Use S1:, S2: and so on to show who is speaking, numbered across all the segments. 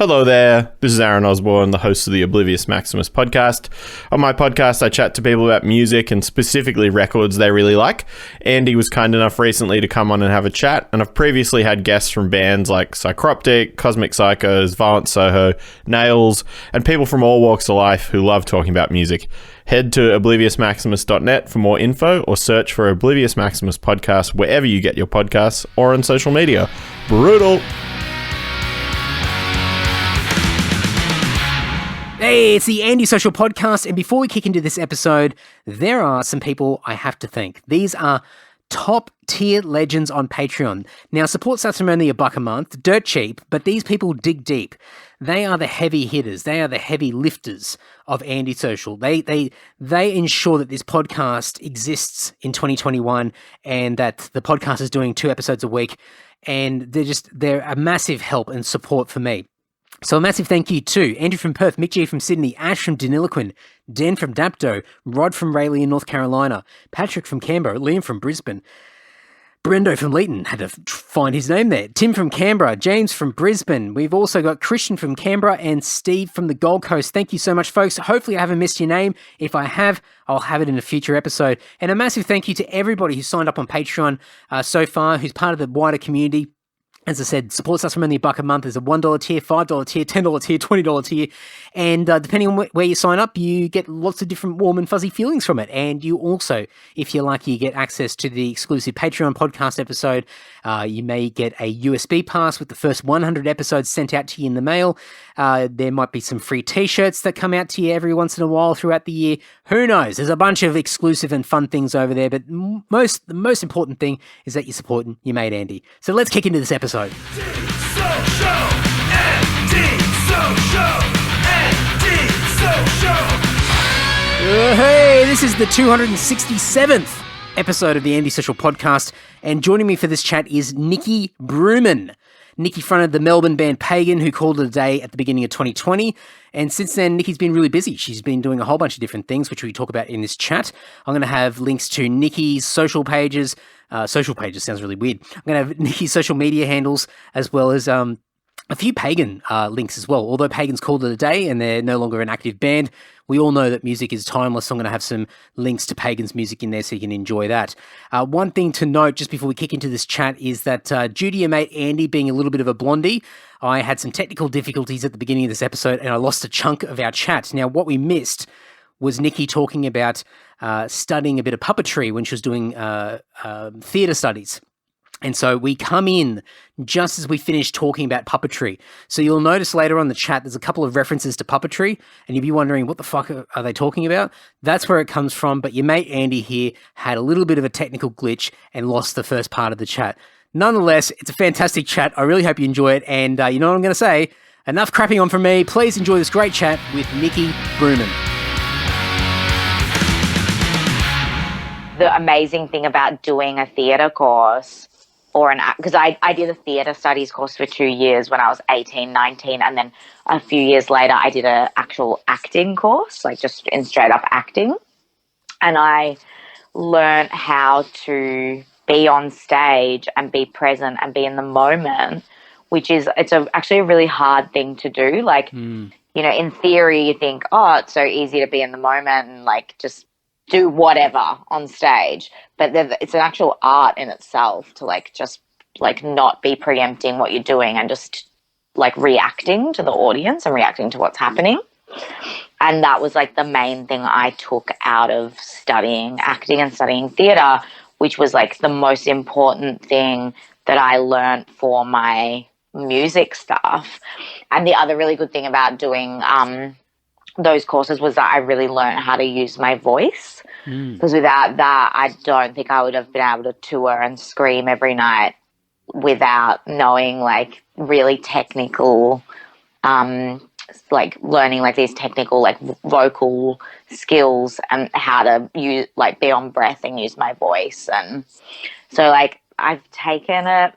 S1: Hello there, this is Aaron Osborne, the host of the Oblivious Maximus podcast. On my podcast, I chat to people about music and specifically records they really like. Andy was kind enough recently to come on and have a chat, and I've previously had guests from bands like Psychroptic, Cosmic Psychos, Violent Soho, Nails, and people from all walks of life who love talking about music. Head to obliviousmaximus.net for more info or search for Oblivious Maximus podcast wherever you get your podcasts or on social media. Brutal!
S2: Hey, it's the Andy Social Podcast, and before we kick into this episode, there are some people I have to thank. These are top-tier legends on Patreon. Now, support starts from only $1 a month, dirt cheap, but these people dig deep. They are the heavy hitters. They are the heavy lifters of Andy Social. They ensure that this podcast exists in 2021 and that the podcast is doing 2 episodes a week, and they're a massive help and support for me. So a massive thank you to Andrew from Perth, Mick G from Sydney, Ash from Deniliquin, Dan from Dapto, Rod from Rayleigh in North Carolina, Patrick from Canberra, Liam from Brisbane, Brendo from Leeton, had to find his name there, Tim from Canberra, James from Brisbane. We've also got Christian from Canberra and Steve from the Gold Coast. Thank you so much, folks. Hopefully I haven't missed your name. If I have, I'll have it in a future episode. And a massive thank you to everybody who signed up on Patreon so far, who's part of the wider community. As I said, support us from only $1 a month. There's a $1 tier, $5 tier, $10 tier, $20 tier. And depending on where you sign up, you get lots of different warm and fuzzy feelings from it. And you also, if you're lucky, you get access to the exclusive Patreon podcast episode. You may get a USB pass with the first 100 episodes sent out to you in the mail. There might be some free t-shirts that come out to you every once in a while throughout the year. Who knows? There's a bunch of exclusive and fun things over there. But the most important thing is that you're supporting your mate Andy. So let's kick into this episode. Hey, this is the 267th episode of the Andy Social Podcast, and joining me for this chat is Nikki Brumen. Nikki fronted the Melbourne band Pagan, who called it a day at the beginning of 2020, and since then, Nikki's been really busy. She's been doing a whole bunch of different things, which we talk about in this chat. I'm going to have links to Nikki's social pages sounds really weird. I'm going to have Nikki's social media handles, as well as a few Pagan links as well. Although Pagan's called it a day and they're no longer an active band, we all know that music is timeless, so I'm going to have some links to Pagan's music in there so you can enjoy that. One thing to note just before we kick into this chat is that due to your mate Andy being a little bit of a blondie, I had some technical difficulties at the beginning of this episode and I lost a chunk of our chat. Now, what we missed was Nikki talking about studying a bit of puppetry when she was doing theatre studies. And so we come in just as we finish talking about puppetry. So you'll notice later on the chat, there's a couple of references to puppetry, and you'll be wondering, what the fuck are they talking about? That's where it comes from. But your mate Andy here had a little bit of a technical glitch and lost the first part of the chat. Nonetheless, it's a fantastic chat. I really hope you enjoy it. And you know what I'm going to say? Enough crapping on from me. Please enjoy this great chat with Nikki Brumen.
S3: The amazing thing about doing a theatre course because I did a theatre studies course for 2 years when I was 18, 19, and then a few years later I did an actual acting course, like just in straight up acting. And I learned how to be on stage and be present and be in the moment, which is, actually a really hard thing to do. Like, you know, in theory you think, oh, it's so easy to be in the moment and like just do whatever on stage, but it's an actual art in itself to like just like not be preempting what you're doing and just like reacting to the audience and reacting to what's happening. And that was like the main thing I took out of studying acting and studying theatre, which was like the most important thing that I learned for my music stuff. And the other really good thing about doing those courses was that I really learned how to use my voice, because without that I don't think I would have been able to tour and scream every night without knowing like really technical like learning like these technical like vocal skills and how to use like be on breath and use my voice. And so like I've taken it,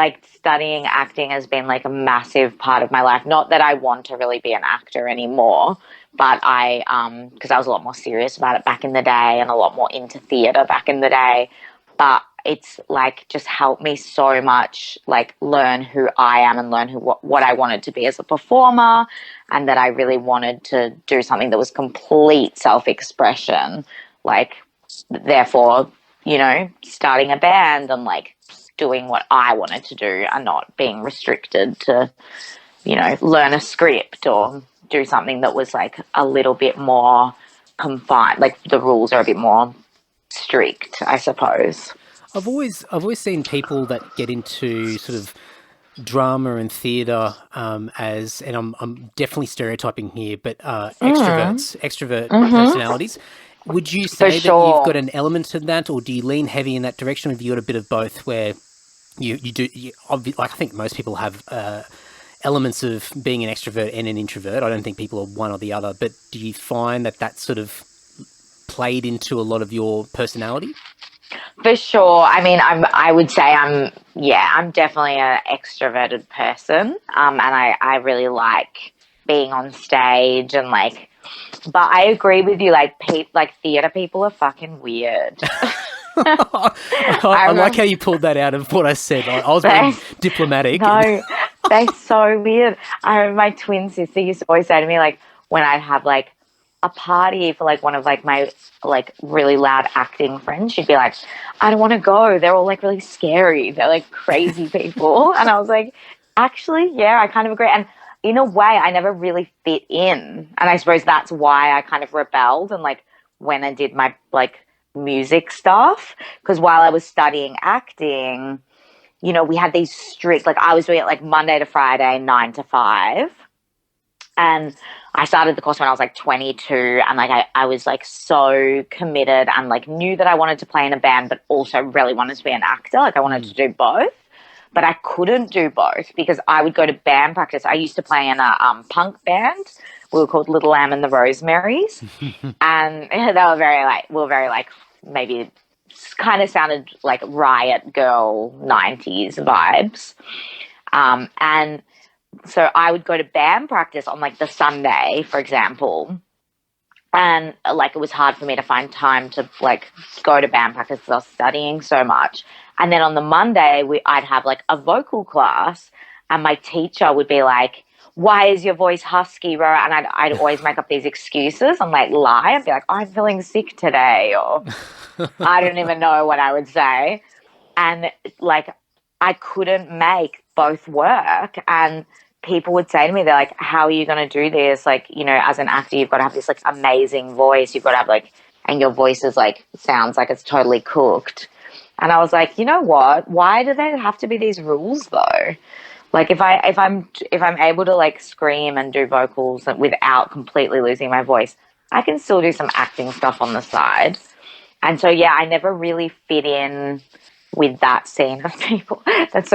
S3: like studying acting has been like a massive part of my life. Not that I want to really be an actor anymore, but because I was a lot more serious about it back in the day and a lot more into theatre back in the day. But it's like just helped me so much, like learn who I am and learn what I wanted to be as a performer, and that I really wanted to do something that was complete self-expression, like therefore, you know, starting a band and like doing what I wanted to do and not being restricted to, you know, learn a script or do something that was like a little bit more confined, like the rules are a bit more strict, I suppose.
S2: I've always seen people that get into sort of drama and theatre as, and I'm definitely stereotyping here, but extrovert personalities. Would you say that you've got an element to that, or do you lean heavy in that direction? Have you got a bit of both, where you do? Like I think most people have elements of being an extrovert and an introvert. I don't think people are one or the other, but do you find that that's sort of played into a lot of your personality?
S3: For sure. I mean, I would say I'm definitely an extroverted person. And I really like being on stage and like, but I agree with you, like theatre people are fucking weird.
S2: I like how you pulled that out of what I said. I was being diplomatic.
S3: No, they're so weird. I remember my twin sister used to always say to me, like, when I'd have like a party for like one of like my like really loud acting friends, she'd be like, I don't want to go. They're all like really scary. They're like crazy people. And I was like, actually, yeah, I kind of agree. And in a way, I never really fit in. And I suppose that's why I kind of rebelled and like when I did my like music stuff, because while I was studying acting, you know, we had these strict, like I was doing it like Monday to Friday, 9 to 5. And I started the course when I was like 22, and like I was like so committed and like knew that I wanted to play in a band, but also really wanted to be an actor. Like I wanted to do both, but I couldn't do both because I would go to band practice. I used to play in a punk band. We were called Little Lamb and the Rosemarys, and they were very like maybe kind of sounded like Riot Girl 90s vibes, and so I would go to band practice on like the Sunday, for example, and like it was hard for me to find time to like go to band practice because I was studying so much. And then on the Monday, I'd have like a vocal class, and my teacher would be like, why is your voice husky, Rora? And I'd always make up these excuses and like lie and be like, I'm feeling sick today, or I don't even know what I would say. And like I couldn't make both work. And people would say to me, they're like, how are you going to do this? Like, you know, as an actor, you've got to have this like amazing voice. You've got to have like, and your voice is like, sounds like it's totally cooked. And I was like, you know what? Why do there have to be these rules though? Like if I'm able to like scream and do vocals without completely losing my voice, I can still do some acting stuff on the side. And so, yeah, I never really fit in with that scene of people. It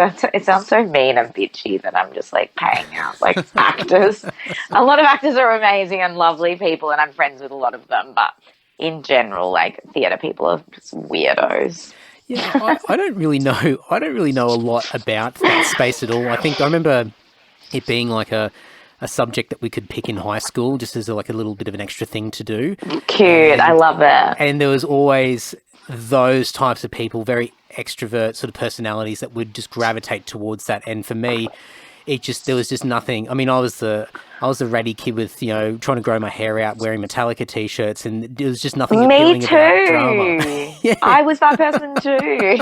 S3: sounds so mean and bitchy that I'm just like paying out like actors. A lot of actors are amazing and lovely people, and I'm friends with a lot of them. But in general, like theatre people are just weirdos.
S2: Yeah, I don't really know. I don't really know a lot about that space at all. I remember it being like a subject that we could pick in high school, just as like a little bit of an extra thing to do.
S3: Cute, I love it.
S2: And there was always those types of people, very extrovert sort of personalities that would just gravitate towards that. And for me, there was just nothing. I mean, I was the ratty kid with, you know, trying to grow my hair out, wearing Metallica t-shirts, and there was just nothing appealing about drama.
S3: Yeah. I was that person too,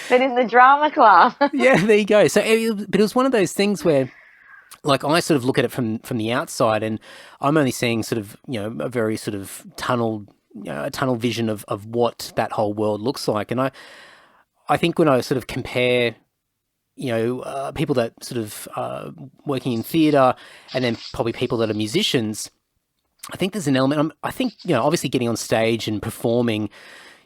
S3: but in the drama club.
S2: Yeah, there you go. So, but it was one of those things where, like, I sort of look at it from the outside, and I'm only seeing sort of, you know, a very sort of tunnel vision of what that whole world looks like. And I think when I sort of compare, you know, people that sort of working in theatre and then probably people that are musicians, I think there's an element. I think, you know, obviously getting on stage and performing,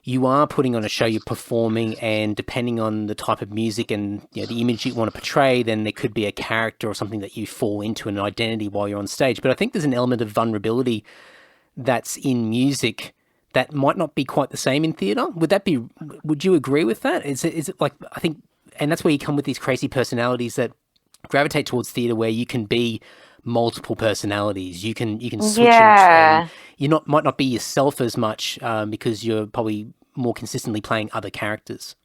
S2: you are putting on a show, you're performing, and depending on the type of music and, you know, the image you want to portray, then there could be a character or something that you fall into, an identity while you're on stage. But I think there's an element of vulnerability that's in music that might not be quite the same in theatre. Would you agree with that? Is it like, I think, and that's where you come with these crazy personalities that gravitate towards theatre, where you can be multiple personalities. You can switch.
S3: Yeah.
S2: And you might not be yourself as much because you're probably more consistently playing other characters.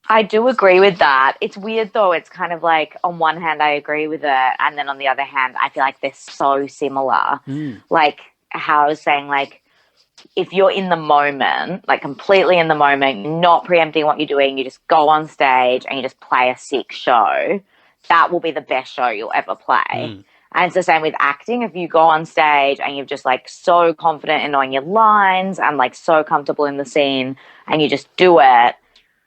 S3: I do agree with that. It's weird though. It's kind of like on one hand I agree with it, and then on the other hand I feel like they're so similar. Like how I was saying, like if you're in the moment, like completely in the moment, not preempting what you're doing, you just go on stage and you just play a sick show, that will be the best show you'll ever play. And it's the same with acting. If you go on stage and you're just like so confident in knowing your lines and like so comfortable in the scene and you just do it,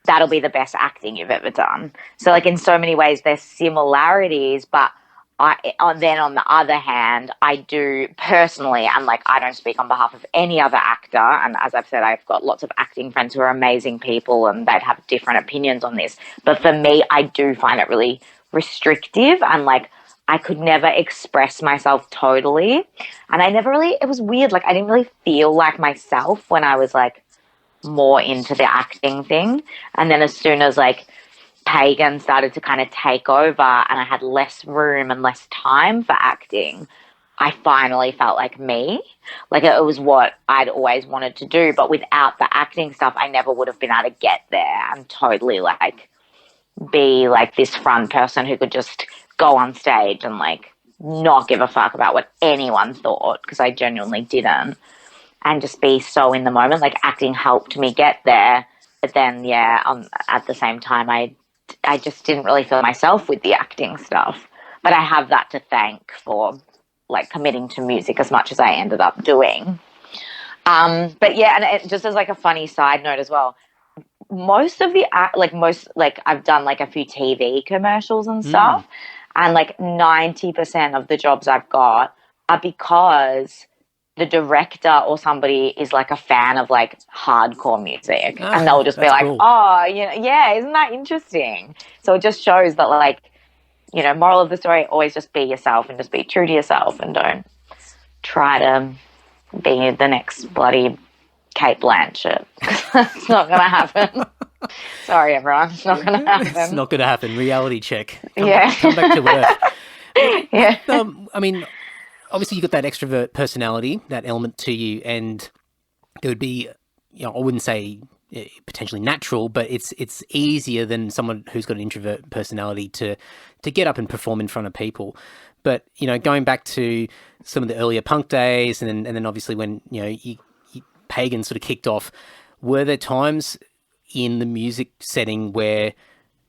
S3: that'll be the best acting you've ever done. So like in so many ways there's similarities, but then on the other hand, I do personally, and like I don't speak on behalf of any other actor, and as I've said, I've got lots of acting friends who are amazing people and they'd have different opinions on this. But for me, I do find it really restrictive, and like I could never express myself totally. And I never really, it was weird, like I didn't really feel like myself when I was like more into the acting thing. And then as soon as like Pagan started to kind of take over and I had less room and less time for acting, I finally felt like me. Like it was what I'd always wanted to do, but without the acting stuff, I never would have been able to get there and totally like be like this front person who could just go on stage and like not give a fuck about what anyone thought, because I genuinely didn't, and just be so in the moment. Like acting helped me get there, but then at the same time I just didn't really feel myself with the acting stuff. But I have that to thank for like committing to music as much as I ended up doing. But yeah, and just as like a funny side note as well, most of the I've done like a few TV commercials and stuff, and like 90% of the jobs I've got are because the director or somebody is like a fan of like hardcore music, and they'll just be like, cool. Oh, you know, yeah, isn't that interesting? So it just shows that like, you know, moral of the story, always just be yourself and just be true to yourself and don't try to be the next bloody Kate Blanchett. It's not going to happen. Sorry, everyone. It's not going to happen.
S2: It's not going to happen. Reality check. Come back to earth.
S3: Yeah.
S2: I mean, obviously you got that extrovert personality, that element to you, and there would be, you know, I wouldn't say potentially natural, but it's easier than someone who's got an introvert personality to get up and perform in front of people. But, you know, going back to some of the earlier punk days, and then obviously when, you know, Pagan sort of kicked off, were there times in the music setting where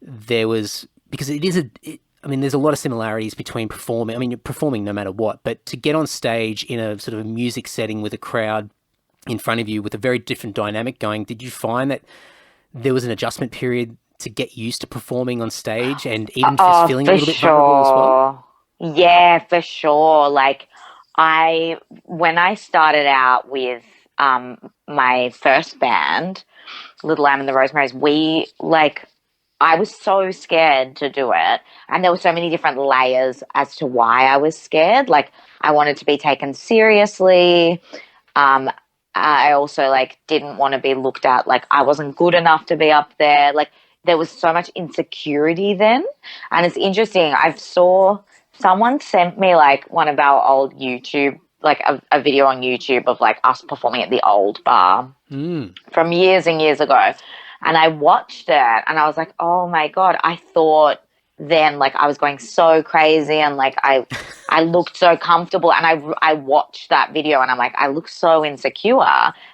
S2: there was, because there's a lot of similarities between performing. I mean, you're performing no matter what, but to get on stage in a sort of a music setting with a crowd in front of you with a very different dynamic going, did you find that there was an adjustment period to get used to performing on stage and even just feeling a little bit vulnerable as well?
S3: Yeah, for sure. Like when I started out with my first band, Little Lamb and the Rosemaries, I was so scared to do it, and there were so many different layers as to why I was scared. Like I wanted to be taken seriously. I also like didn't want to be looked at like I wasn't good enough to be up there. Like there was so much insecurity then, and it's interesting. Someone sent me like one of our old YouTube, like a video on YouTube of like us performing at the Old Bar from years and years ago. And I watched it and I was like, oh my God, I thought then like I was going so crazy and like I looked so comfortable, and I watched that video and I'm like, I look so insecure.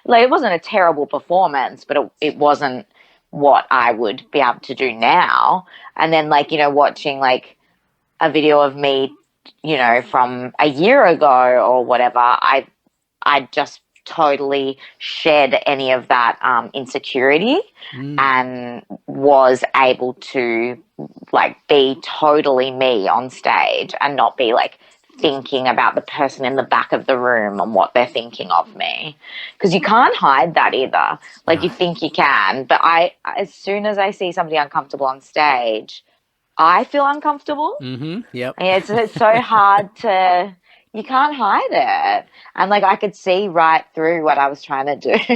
S3: Like it wasn't a terrible performance, but it wasn't what I would be able to do now. And then like, you know, watching like a video of me, you know, from a year ago or whatever, I just totally shed any of that insecurity and was able to like be totally me on stage and not be like thinking about the person in the back of the room and what they're thinking of me, because you can't hide that either. Like you think you can, but as soon as I see somebody uncomfortable on stage, I feel uncomfortable.
S2: Yep.
S3: And it's so hard you can't hide it. And like I could see right through what I was trying to do.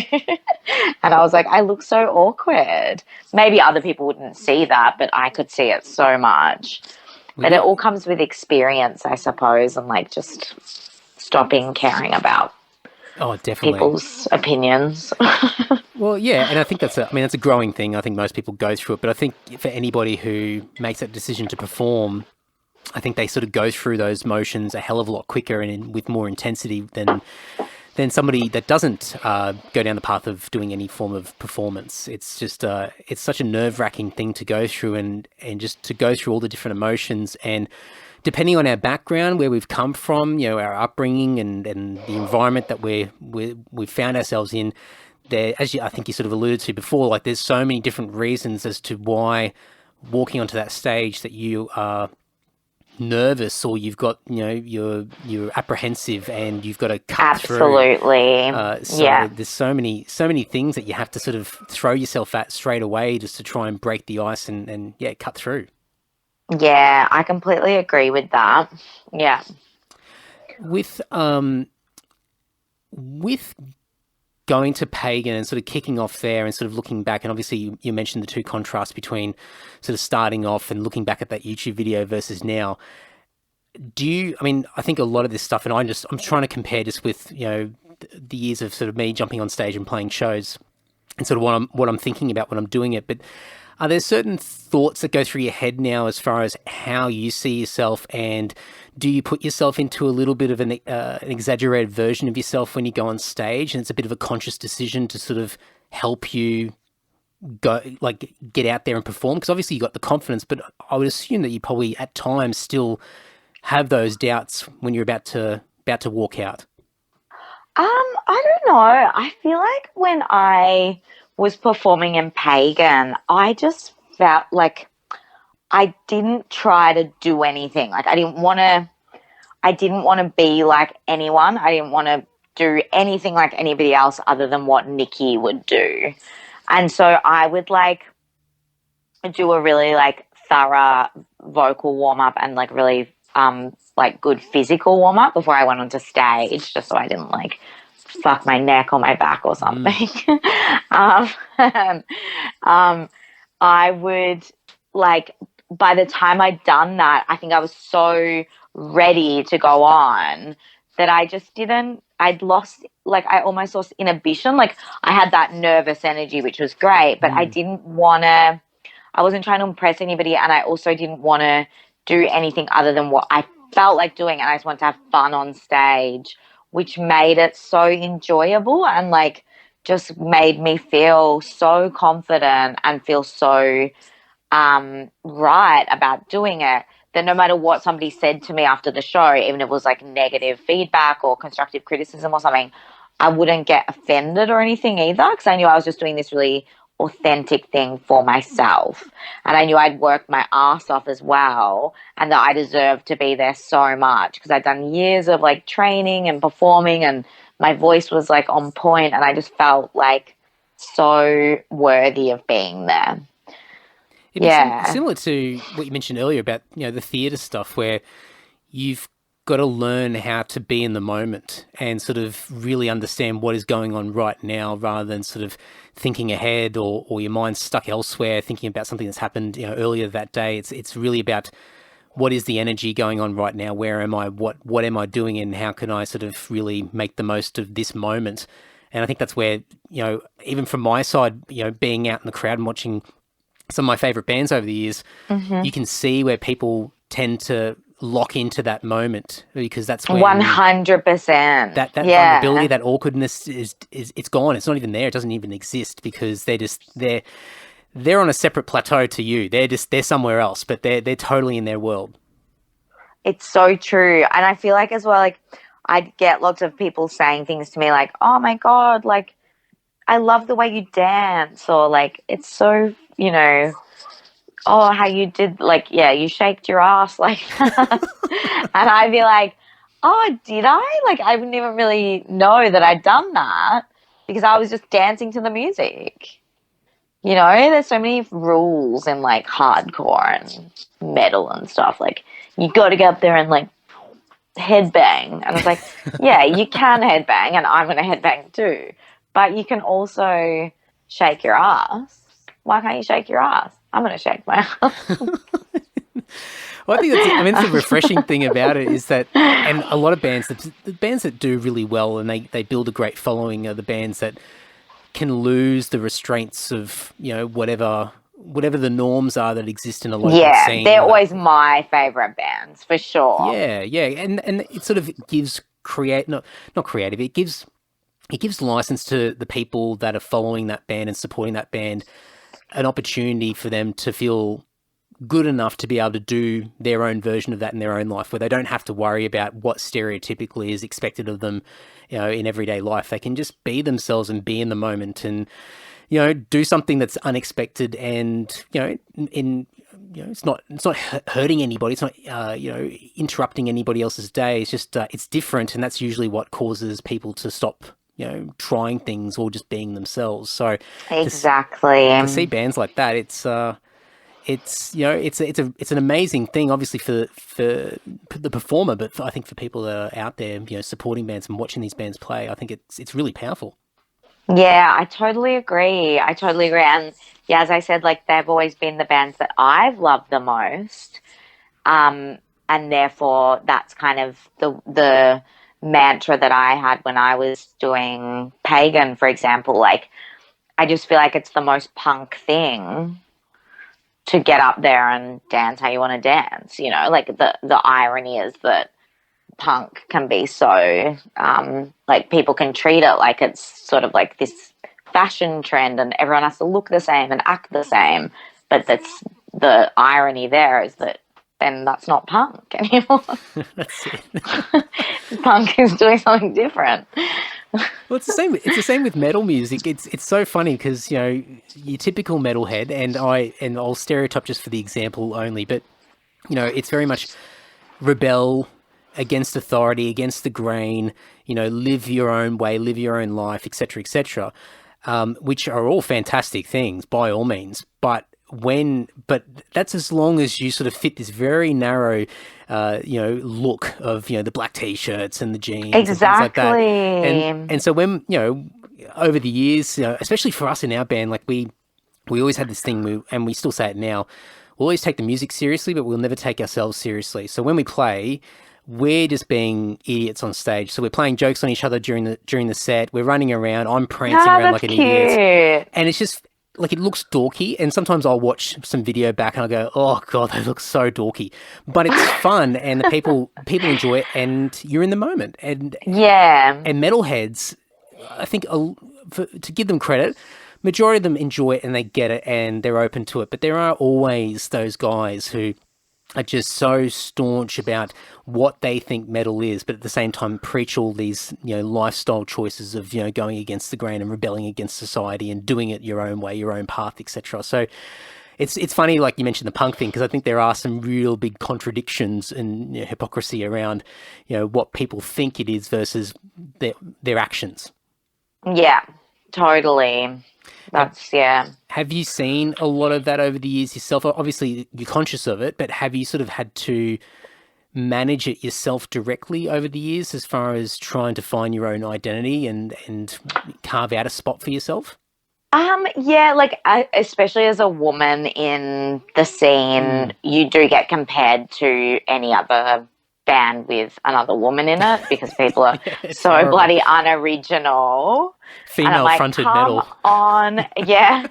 S3: And I was like, I look so awkward. Maybe other people wouldn't see that, but I could see it so much. But it all comes with experience, I suppose, and like just stopping caring about
S2: Oh, definitely.
S3: people's opinions.
S2: Well, yeah, and I think that's a growing thing. I think most people go through it, but I think for anybody who makes that decision to perform, I think they sort of go through those motions a hell of a lot quicker and with more intensity than somebody that doesn't go down the path of doing any form of performance. It's just it's such a nerve-wracking thing to go through and just to go through all the different emotions, and depending on our background, where we've come from, our upbringing and the environment that we've found ourselves in, there, as I think you sort of alluded to before, like there's so many different reasons as to why walking onto that stage that you are nervous, or you've got you're apprehensive and you've got to cut
S3: Absolutely.
S2: through. There's so many things that you have to sort of throw yourself at straight away just to try and break the ice and cut through.
S3: Yeah, I completely agree with that. Yeah.
S2: With going to Pagan and sort of kicking off there and sort of looking back, and obviously you mentioned the two contrasts between sort of starting off and looking back at that YouTube video versus now. I think a lot of this stuff, and I'm trying to compare this with, the years of sort of me jumping on stage and playing shows and sort of what I'm thinking about when I'm doing it. But are there certain thoughts that go through your head now as far as how you see yourself, and do you put yourself into a little bit of an exaggerated version of yourself when you go on stage, and it's a bit of a conscious decision to sort of help you get out there and perform? Because obviously you got the confidence, but I would assume that you probably at times still have those doubts when you're about to walk out.
S3: I don't know. I feel like when I was performing in Pagan, I just felt like I didn't try to do anything. Like I didn't want to be like anyone. I didn't want to do anything like anybody else other than what Nikki would do. And so I would do a really thorough vocal warm up and really good physical warm up before I went onto stage, just so I didn't fuck my neck or my back or something. I would by the time I'd done that, I think I was so ready to go on that I just didn't, I almost lost inhibition. I had that nervous energy, which was great, but I wasn't trying to impress anybody, and I also didn't want to do anything other than what I felt like doing, and I just wanted to have fun on stage, which made it so enjoyable and just made me feel so confident and feel so right about doing it, that no matter what somebody said to me after the show, even if it was negative feedback or constructive criticism or something, I wouldn't get offended or anything either, because I knew I was just doing this really authentic thing for myself, and I knew I'd worked my ass off as well, and that I deserved to be there so much because I'd done years of training and performing, and my voice was on point, and I just felt so worthy of being there.
S2: Similar to what you mentioned earlier about the theatre stuff, where you've got to learn how to be in the moment and sort of really understand what is going on right now, rather than sort of thinking ahead or your mind's stuck elsewhere thinking about something that's happened earlier that day. It's really about what is the energy going on right now, where am I, what am I doing, and how can I sort of really make the most of this moment. And I think that's where even from my side, being out in the crowd and watching some of my favorite bands over the years, you can see where people tend to lock into that moment, because that's when
S3: 100%
S2: that vulnerability, that awkwardness is it's gone. It's not even there. It doesn't even exist, because they're on a separate plateau to you. They're somewhere else, but they're totally in their world.
S3: It's so true. And I feel as well, I'd get lots of people saying things to me oh my God, I love the way you dance, or it's so, oh, how you did, you shaked your ass and I'd be oh, did I? I wouldn't even really know that I'd done that, because I was just dancing to the music. There's so many rules in hardcore and metal and stuff. You got to get up there and headbang. And I was yeah, you can headbang, and I'm going to headbang too. But you can also shake your ass. Why can't you shake your ass? I'm going to shake my ass.
S2: Well, I think it's the refreshing thing about it is that, and a lot of bands, the bands that do really well and they build a great following are the bands that can lose the restraints of, whatever the norms are that exist in a local scene.
S3: They're always my favourite bands, for sure.
S2: Yeah, and it sort of gives not creative, it gives license to the people that are following that band and supporting that band an opportunity for them to feel good enough to be able to do their own version of that in their own life, where they don't have to worry about what stereotypically is expected of them, in everyday life. They can just be themselves and be in the moment and, do something that's unexpected and, it's not hurting anybody. It's not, interrupting anybody else's day. It's just, it's different. And that's usually what causes people to stop, trying things or just being themselves. So
S3: exactly
S2: to see bands like that, it's an amazing thing, obviously for the performer, but I think for people that are out there, supporting bands and watching these bands play, I think it's really powerful.
S3: Yeah, I totally agree. And yeah, as I said, like they've always been the bands that I've loved the most. And therefore that's kind of the mantra that I had when I was doing Pagan, for example. Like, I just feel like it's the most punk thing to get up there and dance how you want to dance. Like the irony is that punk can be so, like people can treat it like it's sort of like this fashion trend and everyone has to look the same and act the same. But that's the irony there is that then that's not punk anymore.
S2: That's it.
S3: Punk is doing something different.
S2: Well, it's the same. It's the same with metal music. It's so funny because your typical metalhead, and I'll stereotype just for the example only, but it's very much rebel against authority, against the grain. Live your own way, live your own life, etc., etc., which are all fantastic things by all means, but that's as long as you sort of fit this very narrow, look of, the black t-shirts and the jeans and things like that. And so when, over the years, especially for us in our band, like we always had this thing, and we still say it now, we'll always take the music seriously, but we'll never take ourselves seriously. So when we play, we're just being idiots on stage. So we're playing jokes on each other during the set. We're running around. I'm prancing around like an idiot. And it's just, like, it looks dorky, and sometimes I'll watch some video back and I'll go, oh God, they look so dorky. But it's fun, and the people enjoy it, and you're in the moment. And metalheads, I think, to give them credit, majority of them enjoy it and they get it and they're open to it. But there are always those guys who are just so staunch about what they think metal is, but at the same time preach all these, lifestyle choices of, going against the grain and rebelling against society and doing it your own way, your own path, etc. So it's funny, like you mentioned the punk thing, because I think there are some real big contradictions and hypocrisy around, what people think it is versus their actions.
S3: Yeah, totally.
S2: Have you seen a lot of that over the years yourself? Obviously, you're conscious of it, but have you sort of had to manage it yourself directly over the years as far as trying to find your own identity and carve out a spot for yourself? Especially as a woman in the scene, you do get compared to any other band with another woman in it because people are so horrible. Bloody unoriginal. Female-fronted metal.
S3: On, yeah.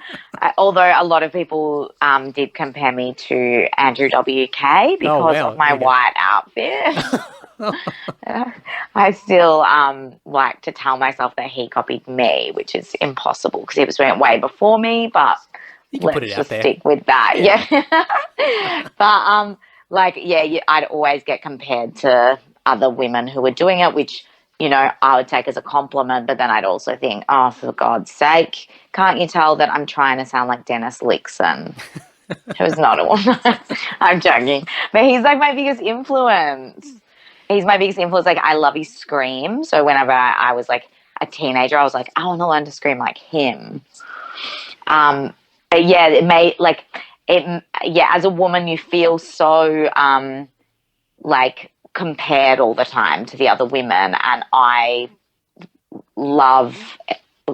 S3: Although a lot of people did compare me to Andrew WK because of my white outfit. I still like to tell myself that he copied me, which is impossible because he was doing it way before me, but let's just stick with that. Yeah. But I'd always get compared to other women who were doing it, which, I would take as a compliment, but then I'd also think, oh, for God's sake, can't you tell that I'm trying to sound like Dennis Lixon, who's not a woman? I'm joking. But he's like my biggest influence. Like, I love his scream. So whenever I was like a teenager, I was like, I want to learn to scream like him. But yeah, it made like, as a woman, you feel so compared all the time to the other women, and I love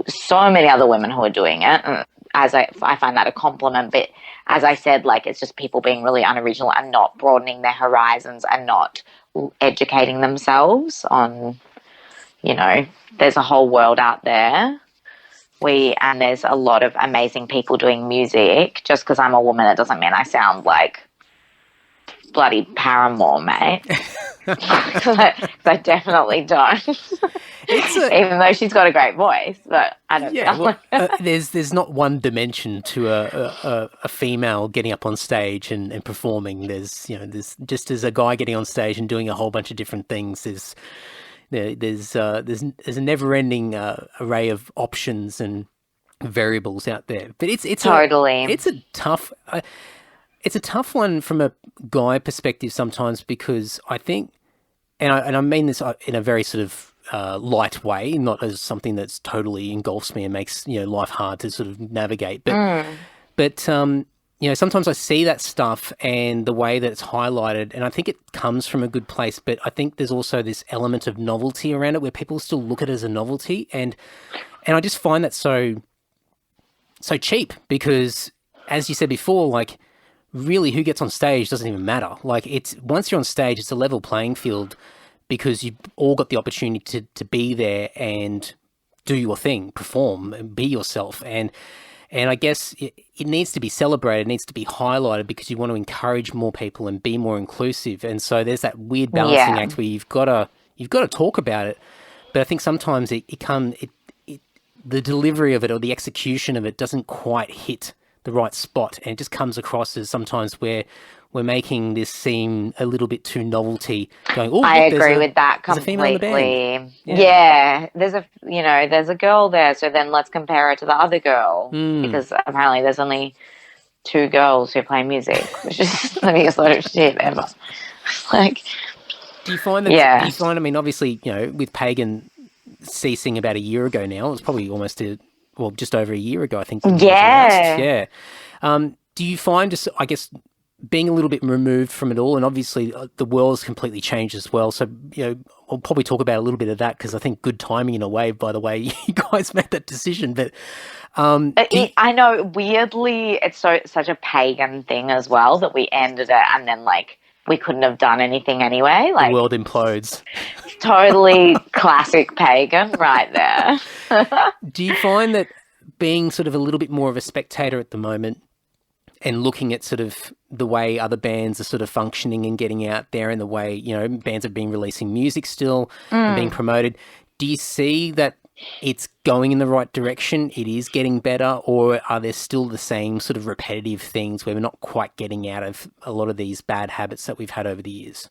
S3: so many other women who are doing it, I find that a compliment. But as I said, like, it's just people being really unoriginal and not broadening their horizons and not educating themselves on, there's a whole world out there. And there's a lot of amazing people doing music. Just because I'm a woman, it doesn't mean I sound like bloody Paramore, mate. Because I definitely don't. Even though she's got a great voice, but I don't know.
S2: There's not one dimension to a female getting up on stage and performing. There's just as a guy getting on stage and doing a whole bunch of different things. There's a never-ending array of options and variables out there. But it's
S3: totally
S2: it's a tough one from a guy perspective sometimes, because I think, and I mean this in a very sort of light way, not as something that's totally engulfs me and makes life hard to sort of navigate. But sometimes I see that stuff and the way that it's highlighted, and I think it comes from a good place. But I think there's also this element of novelty around it, where people still look at it as a novelty, and I just find that so cheap, because, as you said before, like, really, who gets on stage doesn't even matter. Like, once you're on stage, it's a level playing field, because you've all got the opportunity to be there and do your thing, perform, and be yourself. And I guess it needs to be celebrated, it needs to be highlighted, because you want to encourage more people and be more inclusive. And so there's that weird balancing act where you've got to talk about it, but I think sometimes the delivery of it or the execution of it doesn't quite hit the right spot, and it just comes across as sometimes where we're making this seem a little bit too novelty. Going, oh,
S3: I agree with that completely. Yeah, there's a girl there, so then let's compare her to the other girl, because apparently there's only 2 girls who play music, which is the biggest load of shit ever. Like,
S2: do you find that? Yeah. Do you find? I mean, obviously, with Pagan ceasing about a year ago now, it was probably just over a year ago, I think. Yeah. Do you find, just, I guess, being a little bit removed from it all, and obviously the world's completely changed as well, so I'll probably talk about a little bit of that, because I think good timing in a way, by the way, you guys made that decision. But
S3: I know, weirdly, it's such a Pagan thing as well, that we ended it and then, like, we couldn't have done anything anyway. Like,
S2: the world implodes.
S3: Totally classic Pagan right there.
S2: Do you find that being sort of a little bit more of a spectator at the moment, and looking at sort of the way other bands are sort of functioning and getting out there, and the way, bands have been releasing music still and being promoted, do you see that it's going in the right direction, it is getting better, or are there still the same sort of repetitive things where we're not quite getting out of a lot of these bad habits that we've had over the years?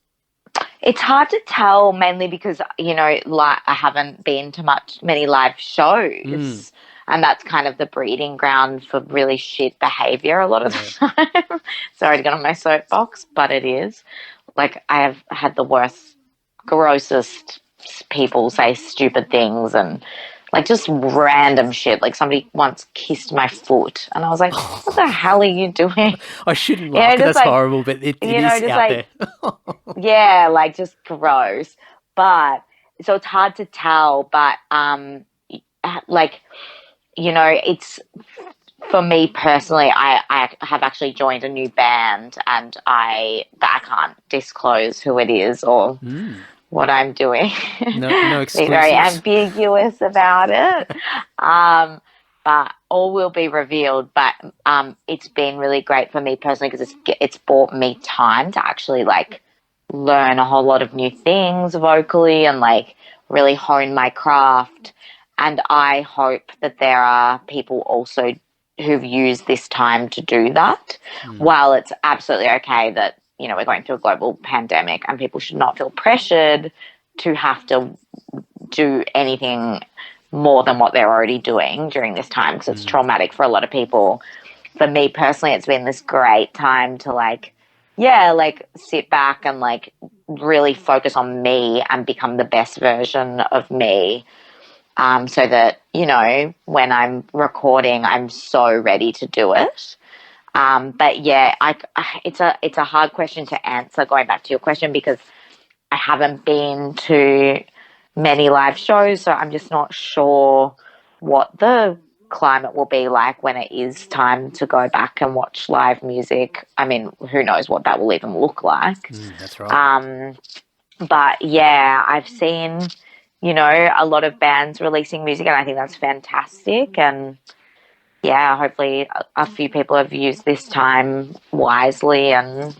S3: It's hard to tell, mainly because, I haven't been to many live shows. And that's kind of the breeding ground for really shit behavior a lot of the time. Sorry to get on my soapbox, but it is. Like, I have had the worst, grossest people say stupid things, and, like, just random shit. Like, somebody once kissed my foot, and I was like, what the hell are you doing?
S2: I shouldn't laugh, that's like, horrible, but it is out there.
S3: Yeah, like, just gross. But, so it's hard to tell, but, it's, for me personally, I have actually joined a new band, and I can't disclose who it is or what I'm doing.
S2: No exclusives.
S3: Be very ambiguous about it. But all will be revealed. But it's been really great for me personally, because it's bought me time to actually, like, learn a whole lot of new things vocally and, like, really hone my craft. And I hope that there are people also who've used this time to do that. While it's absolutely okay that, we're going through a global pandemic and people should not feel pressured to have to do anything more than what they're already doing during this time, because it's traumatic for a lot of people. For me personally, it's been this great time to, like, sit back and, like, really focus on me and become the best version of me. So that, when I'm recording, I'm so ready to do it. But yeah, it's a hard question to answer, going back to your question, because I haven't been to many live shows, so I'm just not sure what the climate will be like when it is time to go back and watch live music. I mean, who knows what that will even look like.
S2: That's right.
S3: But yeah, I've seen, a lot of bands releasing music, and I think that's fantastic. And yeah, hopefully a few people have used this time wisely and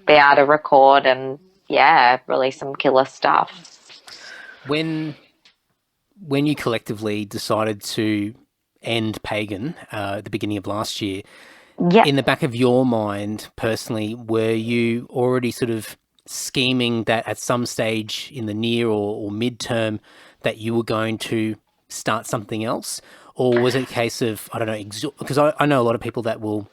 S3: be able to record and, release some killer stuff.
S2: When you collectively decided to end Pagan at the beginning of last year, in the back of your mind personally, were you already sort of scheming that at some stage in the near or midterm that you were going to start something else? Or was it a case of, I don't know, because I know a lot of people that will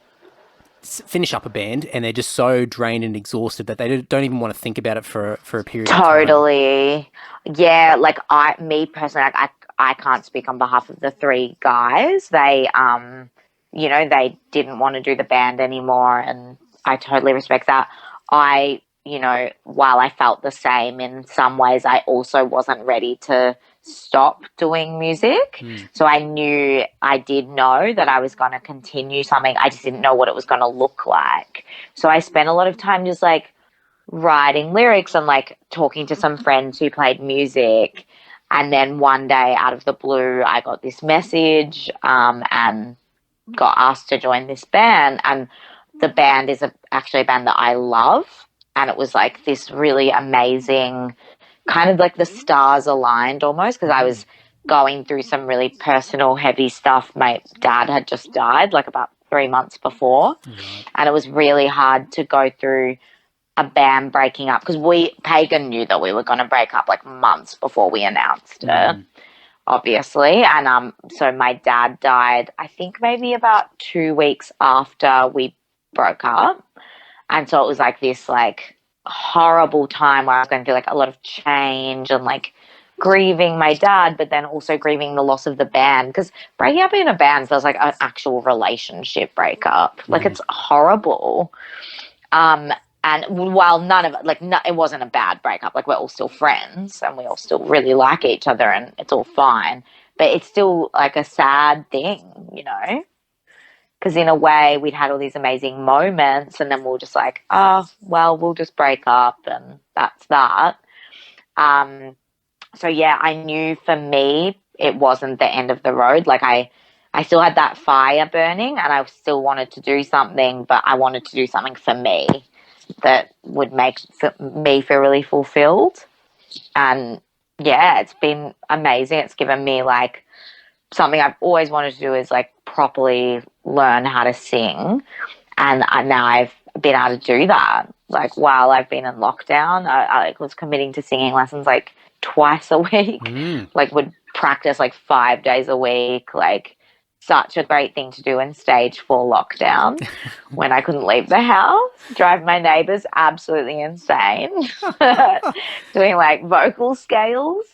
S2: finish up a band and they're just so drained and exhausted that they don't even want to think about it for a period of time.
S3: Totally. Yeah, like me personally, I can't speak on behalf of the three guys. They, they didn't want to do the band anymore, and I totally respect that. While I felt the same in some ways, I also wasn't ready to stop doing music. So I did know that I was going to continue something. I just didn't know what it was going to look like. So I spent a lot of time just like writing lyrics and like talking to some friends who played music. And then one day out of the blue, I got this message and got asked to join this band. And the band is actually a band that I love. And it was like this really amazing, kind of like the stars aligned almost, because I was going through some really personal, heavy stuff. My dad had just died like about 3 months before. And it was really hard to go through a band breaking up, because Pagan knew that we were going to break up like months before we announced it, obviously. And so my dad died, I think maybe about 2 weeks after we broke up. And so it was like this like horrible time where I was going through like a lot of change and like grieving my dad, but then also grieving the loss of the band, because breaking up in a band feels like an actual relationship breakup. Like it's horrible. And while none of it, it wasn't a bad breakup, like we're all still friends and we all still really like each other and it's all fine, but it's still like a sad thing, because in a way we'd had all these amazing moments and then we were just like, oh, well, we'll just break up and that's that. So yeah, I knew for me it wasn't the end of the road. Like I still had that fire burning and I still wanted to do something, but I wanted to do something for me that would make me feel really fulfilled. And yeah, it's been amazing. It's given me like something I've always wanted to do, is like properly learn how to sing. And now I've been able to do that. Like while I've been in lockdown, I was committing to singing lessons like twice a week, like would practice like 5 days a week, like such a great thing to do in stage 4 lockdown when I couldn't leave the house, drive my neighbours absolutely insane, doing like vocal scales.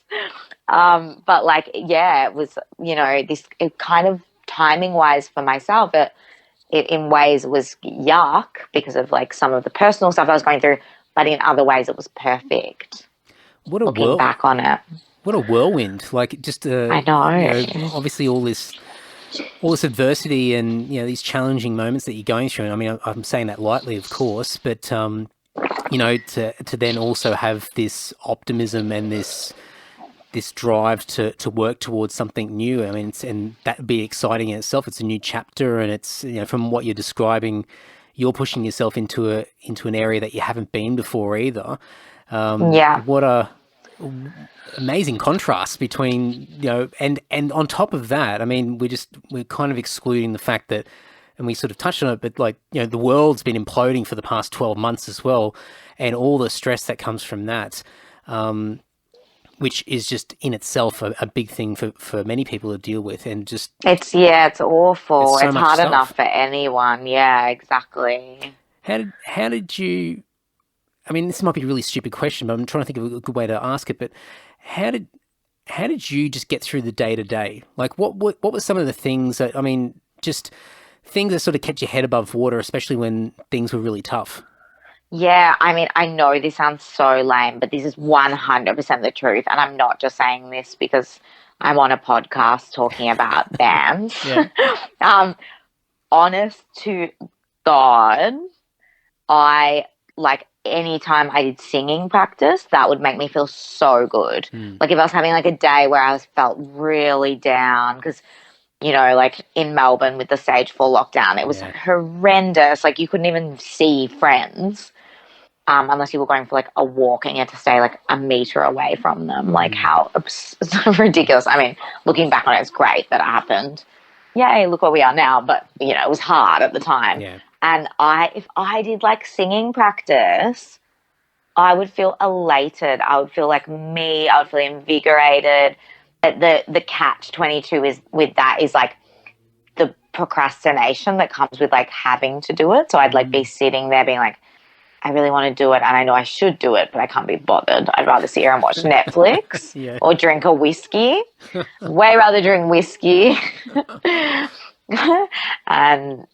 S3: But like, yeah, it was, it kind of timing wise for myself, it in ways it was yuck because of like some of the personal stuff I was going through, but in other ways it was perfect. Looking back on it.
S2: What a whirlwind. Like just,
S3: I know.
S2: Obviously all this adversity and, these challenging moments that you're going through. And I mean, I'm saying that lightly, of course, but, to then also have this optimism and this drive to work towards something new. I mean, and that would be exciting in itself. It's a new chapter, and it's, from what you're describing, you're pushing yourself into an area that you haven't been before either. What a amazing contrast between, and on top of that, I mean, we're kind of excluding the fact that, and we sort of touched on it, but like, the world's been imploding for the past 12 months as well, and all the stress that comes from that, which is just in itself a big thing for many people to deal with. And just
S3: it's awful. It's hard enough for anyone. Yeah, exactly.
S2: How did you, I mean, this might be a really stupid question, but I'm trying to think of a good way to ask it, but how did you just get through the day to day? Like what were some of the things that, I mean, just things that sort of kept your head above water, especially when things were really tough?
S3: Yeah, I mean, I know this sounds so lame, but this is 100% the truth. And I'm not just saying this because I'm on a podcast talking about bands.
S2: Yeah.
S3: Honest to God, I like anytime I did singing practice, that would make me feel so good. Like if I was having like a day where I felt really down because, you know, like in Melbourne with the stage 4 lockdown, it was horrendous. Like you couldn't even see friends unless you were going for like a walk and you had to stay like a meter away from them. Like how ridiculous. I mean, looking back on it, it's great that it happened. Yay, look where we are now. But, you know, it was hard at the time.
S2: Yeah.
S3: And if I did like singing practice, I would feel elated. I would feel like me. I would feel invigorated. The catch-22 is with that is like the procrastination that comes with like having to do it. So I'd like be sitting there being like, I really want to do it and I know I should do it, but I can't be bothered. I'd rather sit here and watch Netflix or drink a whiskey. Way rather drink whiskey and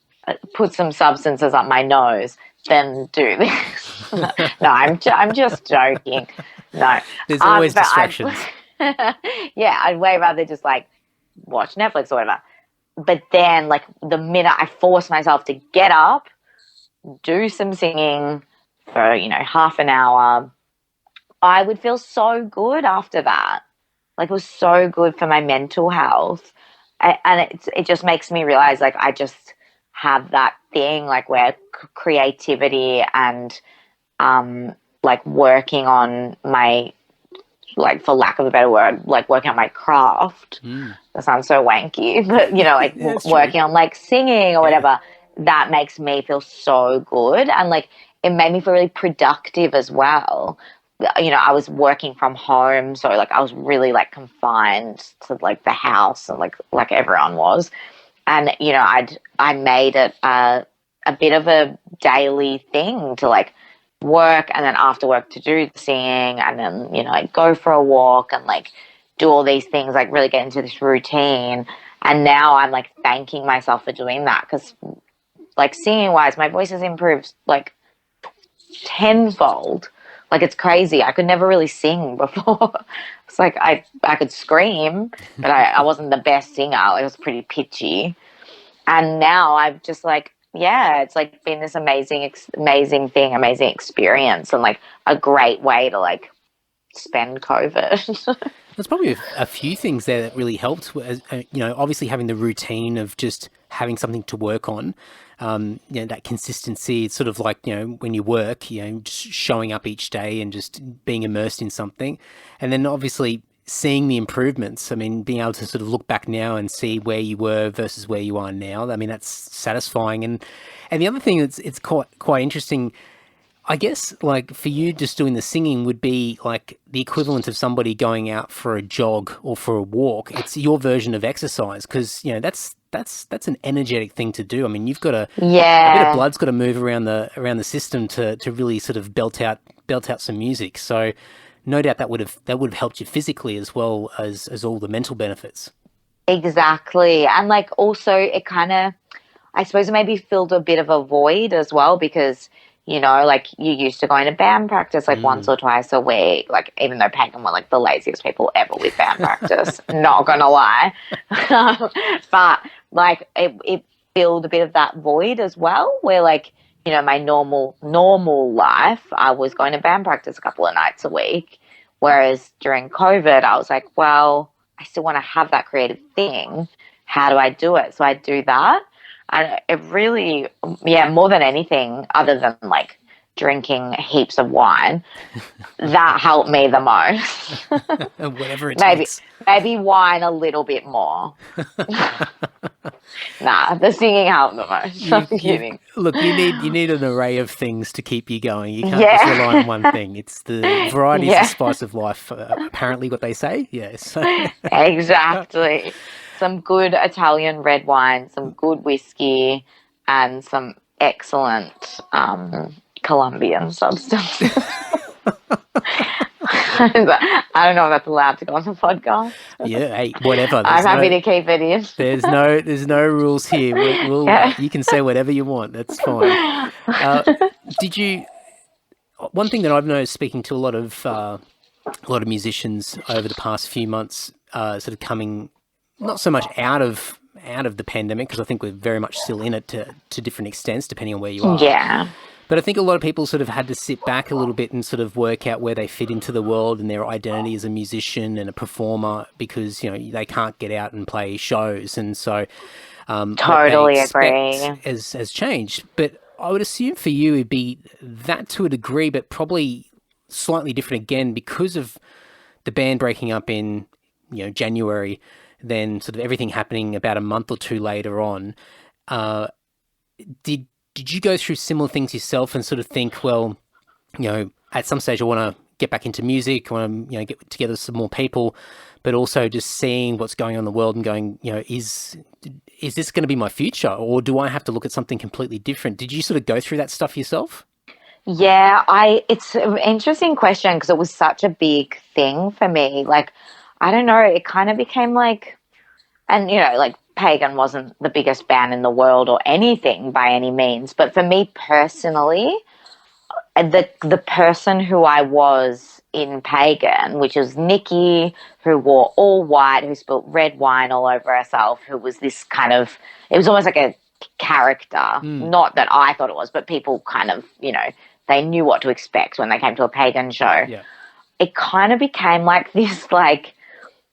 S3: put some substances up my nose than do this. No, I'm just joking. No.
S2: There's always distractions.
S3: I'd way rather just like watch Netflix or whatever. But then like the minute I force myself to get up, do some singing for, you know, half an hour, I would feel so good after that. Like it was so good for my mental health. And it just makes me realize like I just have that thing like where creativity and like working on my, like for lack of a better word, like working on my craft. That sounds so wanky, but you know, like working on like singing or whatever, that makes me feel so good. And like it made me feel really productive as well. You know, I was working from home, so like I was really like confined to like the house and like everyone was. And, you know, I made it a bit of a daily thing to like work and then after work to do the singing and then, you know, like go for a walk and like do all these things, like really get into this routine. And now I'm like thanking myself for doing that because like singing wise, my voice has improved like tenfold. Like it's crazy. I could never really sing before. It's like I could scream, but I wasn't the best singer. It was pretty pitchy. And now I've just like, it's like been this amazing experience and like a great way to like spend COVID.
S2: There's probably a few things there that really helped. You know, obviously having the routine of just having something to work on. You know, that consistency, it's sort of like, you know, when you work, you know, just showing up each day and just being immersed in something. And then obviously seeing the improvements. I mean, being able to sort of look back now and see where you were versus where you are now. I mean, that's satisfying. And the other thing that's it's quite interesting, I guess, like for you just doing the singing would be like the equivalent of somebody going out for a jog or for a walk. It's your version of exercise because, you know, that's an energetic thing to do. I mean, you've got a bit of blood's got to move around the system to really sort of belt out some music. So no doubt that would have helped you physically as well as all the mental benefits.
S3: Exactly. And like also it kind of, I suppose it maybe filled a bit of a void as well because, you know, like you used to going to band practice like once or twice a week, like even though Pagan were like the laziest people ever with band practice, not gonna lie. But like it filled a bit of that void as well where like, you know, my normal life, I was going to band practice a couple of nights a week. Whereas during COVID, I was like, well, I still want to have that creative thing. How do I do it? So I do that. And it really, more than anything other than like drinking heaps of wine, that helped me the most.
S2: Whatever it takes.
S3: Maybe wine a little bit more. Nah, the singing helped the most. I'm kidding.
S2: Look, you need an array of things to keep you going. You can't just rely on one thing. It's the variety is the spice of life, apparently what they say. Yes.
S3: Exactly. Some good Italian red wine, some good whiskey, and some excellent Colombian substances. I don't know if that's allowed to go on the podcast.
S2: Yeah, hey, whatever.
S3: I'm happy to keep it in.
S2: There's no rules here. You can say whatever you want. That's fine. Did you one thing that I've noticed speaking to a lot of musicians over the past few months, sort of coming not so much out of the pandemic, because I think we're very much still in it to different extents depending on where you are.
S3: Yeah.
S2: But I think a lot of people sort of had to sit back a little bit and sort of work out where they fit into the world and their identity as a musician and a performer, because, you know, they can't get out and play shows. And so
S3: totally agree.
S2: Has changed. But I would assume for you it'd be that to a degree, but probably slightly different again because of the band breaking up in, you know, January, then sort of everything happening about a month or two later on. Did you go through similar things yourself and sort of think, well, you know, at some stage I want to get back into music, I want to, you know, get together some more people, but also just seeing what's going on in the world and going, you know, is this going to be my future, or do I have to look at something completely different? Did you sort of go through that stuff yourself?
S3: Yeah, it's an interesting question because it was such a big thing for me. Like, I don't know, it kind of became like, and, you know, like, Pagan wasn't the biggest band in the world or anything by any means, but for me personally, the person who I was in Pagan, which was Nikki, who wore all white, who spilled red wine all over herself, who was this kind of, it was almost like a character, not that I thought it was, but people kind of, you know, they knew what to expect when they came to a Pagan show.
S2: Yeah.
S3: It kind of became like this, like,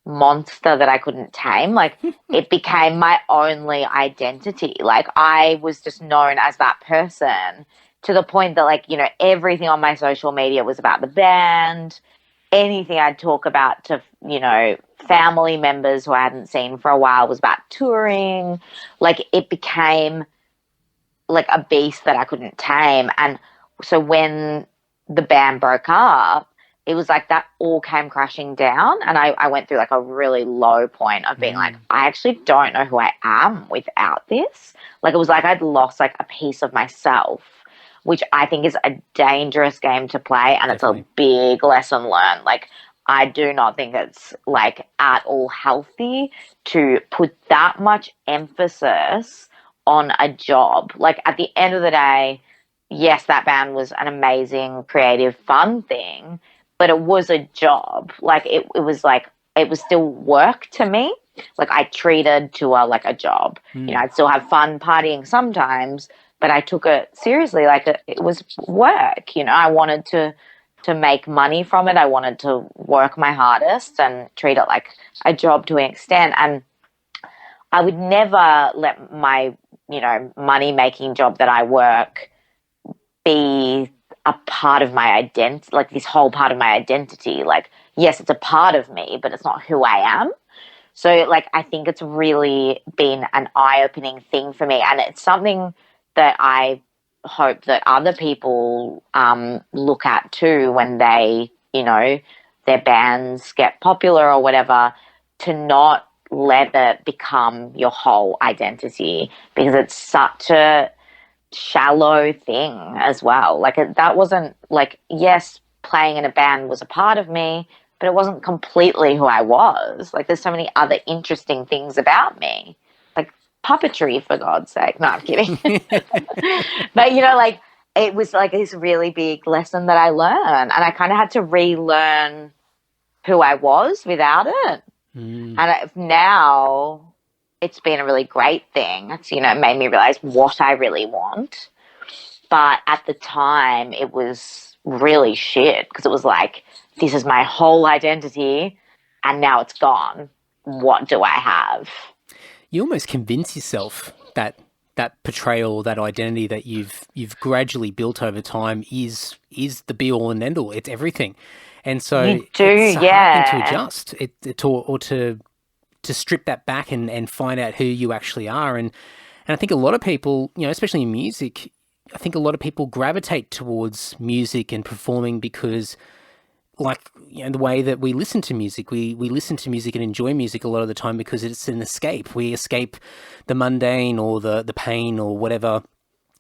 S3: monster that I couldn't tame. Like, it became my only identity. Like, I was just known as that person, to the point that, like, you know, everything on my social media was about the band. Anything I'd talk about to, you know, family members who I hadn't seen for a while was about touring. Like, it became like a beast that I couldn't tame. And so when the band broke up, it was like that all came crashing down, and I went through like a really low point of being like, I actually don't know who I am without this. Like, it was like I'd lost like a piece of myself, which I think is a dangerous game to play, and Definitely. It's a big lesson learned. Like, I do not think it's like at all healthy to put that much emphasis on a job. Like, at the end of the day, yes, that band was an amazing, creative, fun thing, but it was a job. Like, it was like, it was still work to me. Like, I treated tour like a job. You know, I'd still have fun partying sometimes, but I took it seriously. Like, it was work. You know, I wanted to make money from it. I wanted to work my hardest and treat it like a job to an extent. And I would never let my, you know, money-making job that I work be a part of my identity, like this whole part of my identity. Like, yes, it's a part of me, but it's not who I am. So, like, I think it's really been an eye-opening thing for me, and it's something that I hope that other people look at too when they, you know, their bands get popular or whatever, to not let it become your whole identity, because it's such a shallow thing as well. Like, that wasn't like, yes, playing in a band was a part of me, but it wasn't completely who I was. Like, there's so many other interesting things about me, like puppetry, for God's sake. No, I'm kidding. But, you know, like, it was like this really big lesson that I learned, and I kind of had to relearn who I was without it. And now it's been a really great thing. It's, you know, it made me realize what I really want. But at the time, it was really shit, because it was like, this is my whole identity, and now it's gone. What do I have?
S2: You almost convince yourself that portrayal, that identity that you've gradually built over time is the be all and end all. It's everything. And so it's a hard thing to adjust or to strip that back and find out who you actually are. And I think a lot of people, you know, especially in music, I think a lot of people gravitate towards music and performing because, like, you know, the way that we listen to music, we listen to music and enjoy music a lot of the time because it's an escape. We escape the mundane or the pain or whatever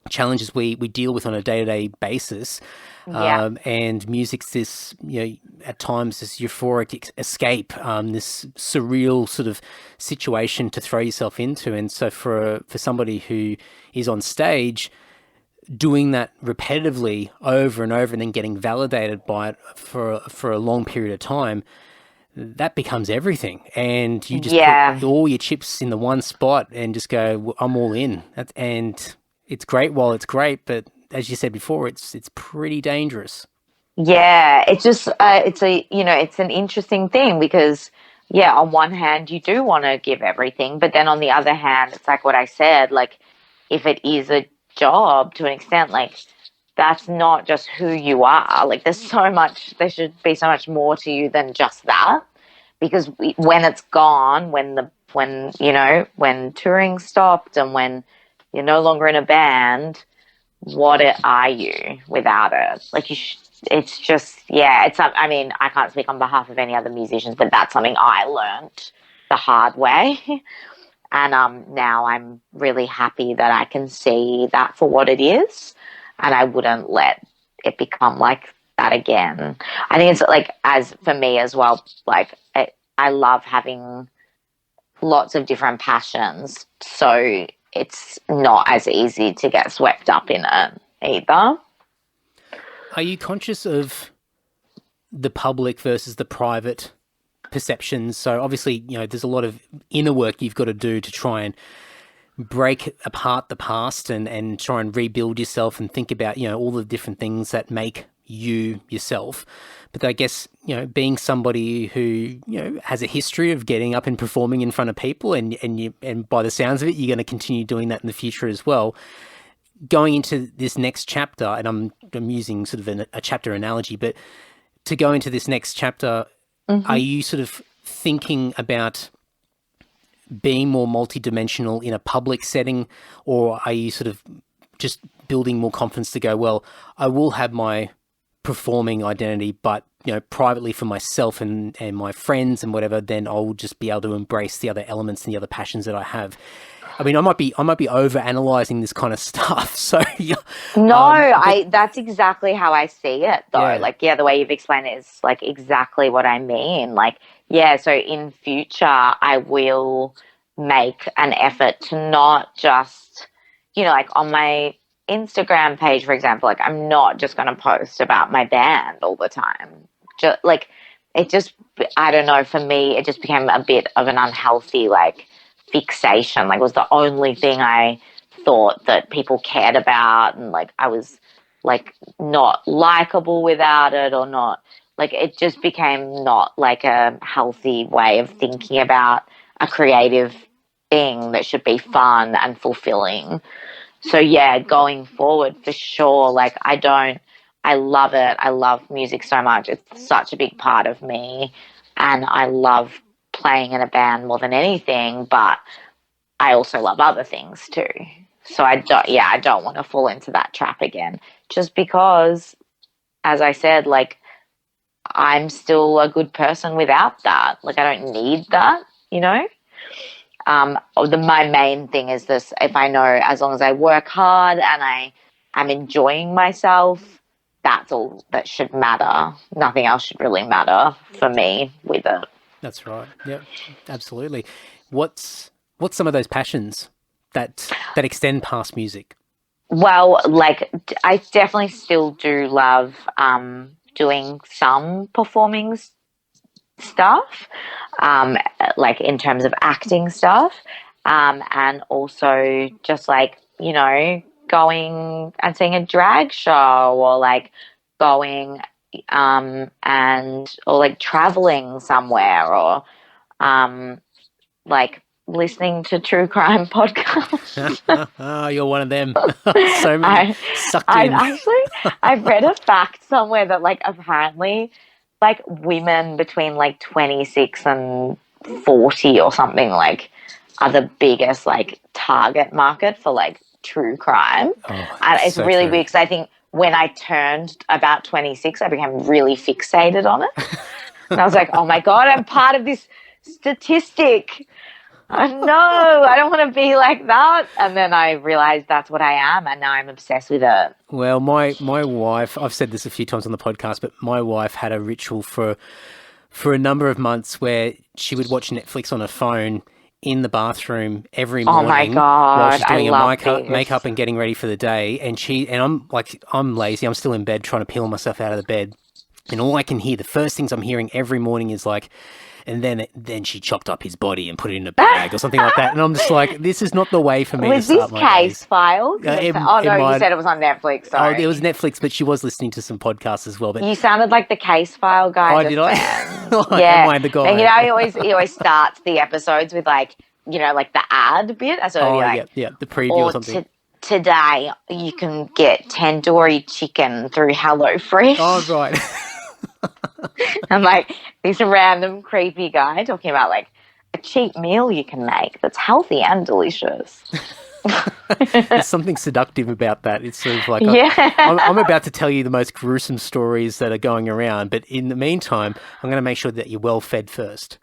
S2: challenges we deal with on a day-to-day basis.
S3: Yeah.
S2: And music's this, you know, at times this euphoric escape, this surreal sort of situation to throw yourself into. And so for somebody who is on stage, doing that repetitively over and over and then getting validated by it for a long period of time, that becomes everything. And you just put all your chips in the one spot and just go, well, I'm all in. And it's great while it's great, but as you said before, it's pretty dangerous.
S3: Yeah, it's just it's an interesting thing because on one hand you do want to give everything, but then on the other hand, it's like what I said, like if it is a job to an extent, like that's not just who you are. Like there should be so much more to you than just that, because when it's gone, when touring stopped and when you're no longer in a band, what are you without it? Like it's just, I mean, I can't speak on behalf of any other musicians, but that's something I learned the hard way. And now I'm really happy that I can see that for what it is, and I wouldn't let it become like that again. I think it's like, as for me as well, like I love having lots of different passions, so it's not as easy to get swept up in it either.
S2: Are you conscious of the public versus the private perceptions? So obviously, there's a lot of inner work you've got to do to try and break apart the past and try and rebuild yourself and think about, all the different things that make you yourself. But I guess, being somebody who, has a history of getting up and performing in front of people and by the sounds of it, you're going to continue doing that in the future as well. Going into this next chapter, and I'm using sort of a chapter analogy, but to go into this next chapter, are you sort of thinking about being more multidimensional in a public setting, or are you sort of just building more confidence to go, well, I will have my performing identity, but privately for myself and my friends and whatever, then I'll just be able to embrace the other elements and the other passions that I have? I mean, I might be over analyzing this kind of stuff. So
S3: that's exactly how I see it, though. Yeah. Like, the way you've explained it is like exactly what I mean. Like, so in future, I will make an effort to not just, like on my Instagram page, for example, like I'm not just going to post about my band all the time. Just like I don't know, for me, it just became a bit of an unhealthy, like, fixation. Like, it was the only thing I thought that people cared about, and like I was like not likable without it, or not, like it just became not like a healthy way of thinking about a creative thing that should be fun and fulfilling. So going forward, for sure, like I love it. I love music so much. It's such a big part of me, and I love playing in a band more than anything, but I also love other things too. So I don't want to fall into that trap again, just because, as I said, like I'm still a good person without that. Like I don't need that, my main thing is this: if I know, as long as I work hard and I'm enjoying myself, that's all that should matter. Nothing else should really matter for me with it.
S2: That's right. Yeah, absolutely. What's some of those passions that extend past music?
S3: Well, like I definitely still do love doing some performing stuff, like in terms of acting stuff, and also just like going and seeing a drag show, or like going or like traveling somewhere, or like listening to true crime podcasts.
S2: Oh, you're one of them. So many sucked in.
S3: I've read a fact somewhere that like apparently like women between like 26 and 40 or something like are the biggest like target market for like true crime. And it's so really weird, because I think when I turned about 26, I became really fixated on it. And I was like, oh my God, I'm part of this statistic. Oh, no, I don't want to be like that. And then I realized that's what I am, and now I'm obsessed with it.
S2: Well, my wife, I've said this a few times on the podcast, but my wife had a ritual for a number of months where she would watch Netflix on her phone in the bathroom every
S3: Oh
S2: morning
S3: my
S2: while
S3: God,
S2: she's
S3: I
S2: doing her
S3: love this.
S2: makeup and getting ready for the day. And I'm lazy. I'm still in bed trying to peel myself out of the bed. And all I can hear, the first things I'm hearing every morning is like, and then she chopped up his body and put it in a bag or something like that. And I'm just like, this is not the way for me
S3: Was
S2: to start
S3: this
S2: my
S3: Case
S2: days.
S3: Files?
S2: It
S3: You said it was on Netflix. Sorry.
S2: Oh, it was Netflix, but she was listening to some podcasts as well. But
S3: You sounded like the Case File guy.
S2: oh,
S3: just
S2: did I?
S3: then. Yeah.
S2: Am I the guy?
S3: And he always starts the episodes with like the ad bit. So it'd be like,
S2: yeah, the preview or something.
S3: Today you can get tandoori chicken through HelloFresh.
S2: Oh, right.
S3: I'm like, this random creepy guy talking about like a cheap meal you can make that's healthy and delicious.
S2: There's something seductive about that. It's sort of like,
S3: yeah.
S2: I'm about to tell you the most gruesome stories that are going around, but in the meantime, I'm going to make sure that you're well fed first.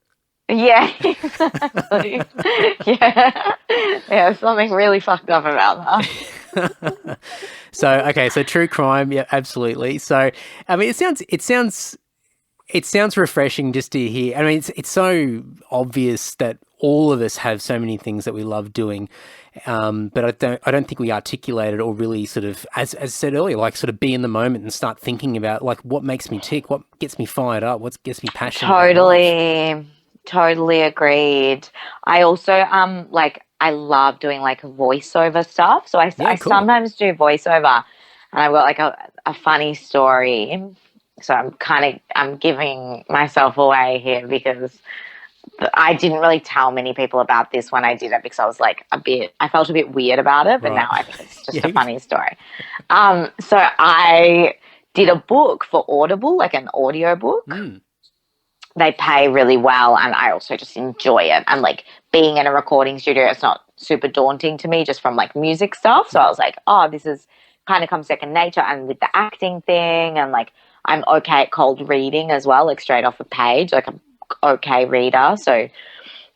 S3: Yeah, exactly. Yeah, something really fucked up about that.
S2: So true crime, yeah, absolutely. So, I mean, it sounds refreshing just to hear. I mean, it's so obvious that all of us have so many things that we love doing, but I don't think we articulate it or really sort of, as said earlier, like sort of be in the moment and start thinking about like what makes me tick, what gets me fired up, what gets me passionate.
S3: Totally agreed. I also I love doing like voiceover stuff. So I
S2: cool.
S3: sometimes do voiceover, and I've got like a funny story. So I'm giving myself away here because I didn't really tell many people about this when I did it because I was like I felt a bit weird about it, but
S2: right.
S3: now I think it's just a funny story. So I did a book for Audible, like an audio book. They pay really well, and I also just enjoy it. And like being in a recording studio, it's not super daunting to me just from like music stuff. So I was like, oh, this is kind of come second nature. And with the acting thing, and like I'm okay at cold reading as well, like straight off a page, like I'm okay reader. So,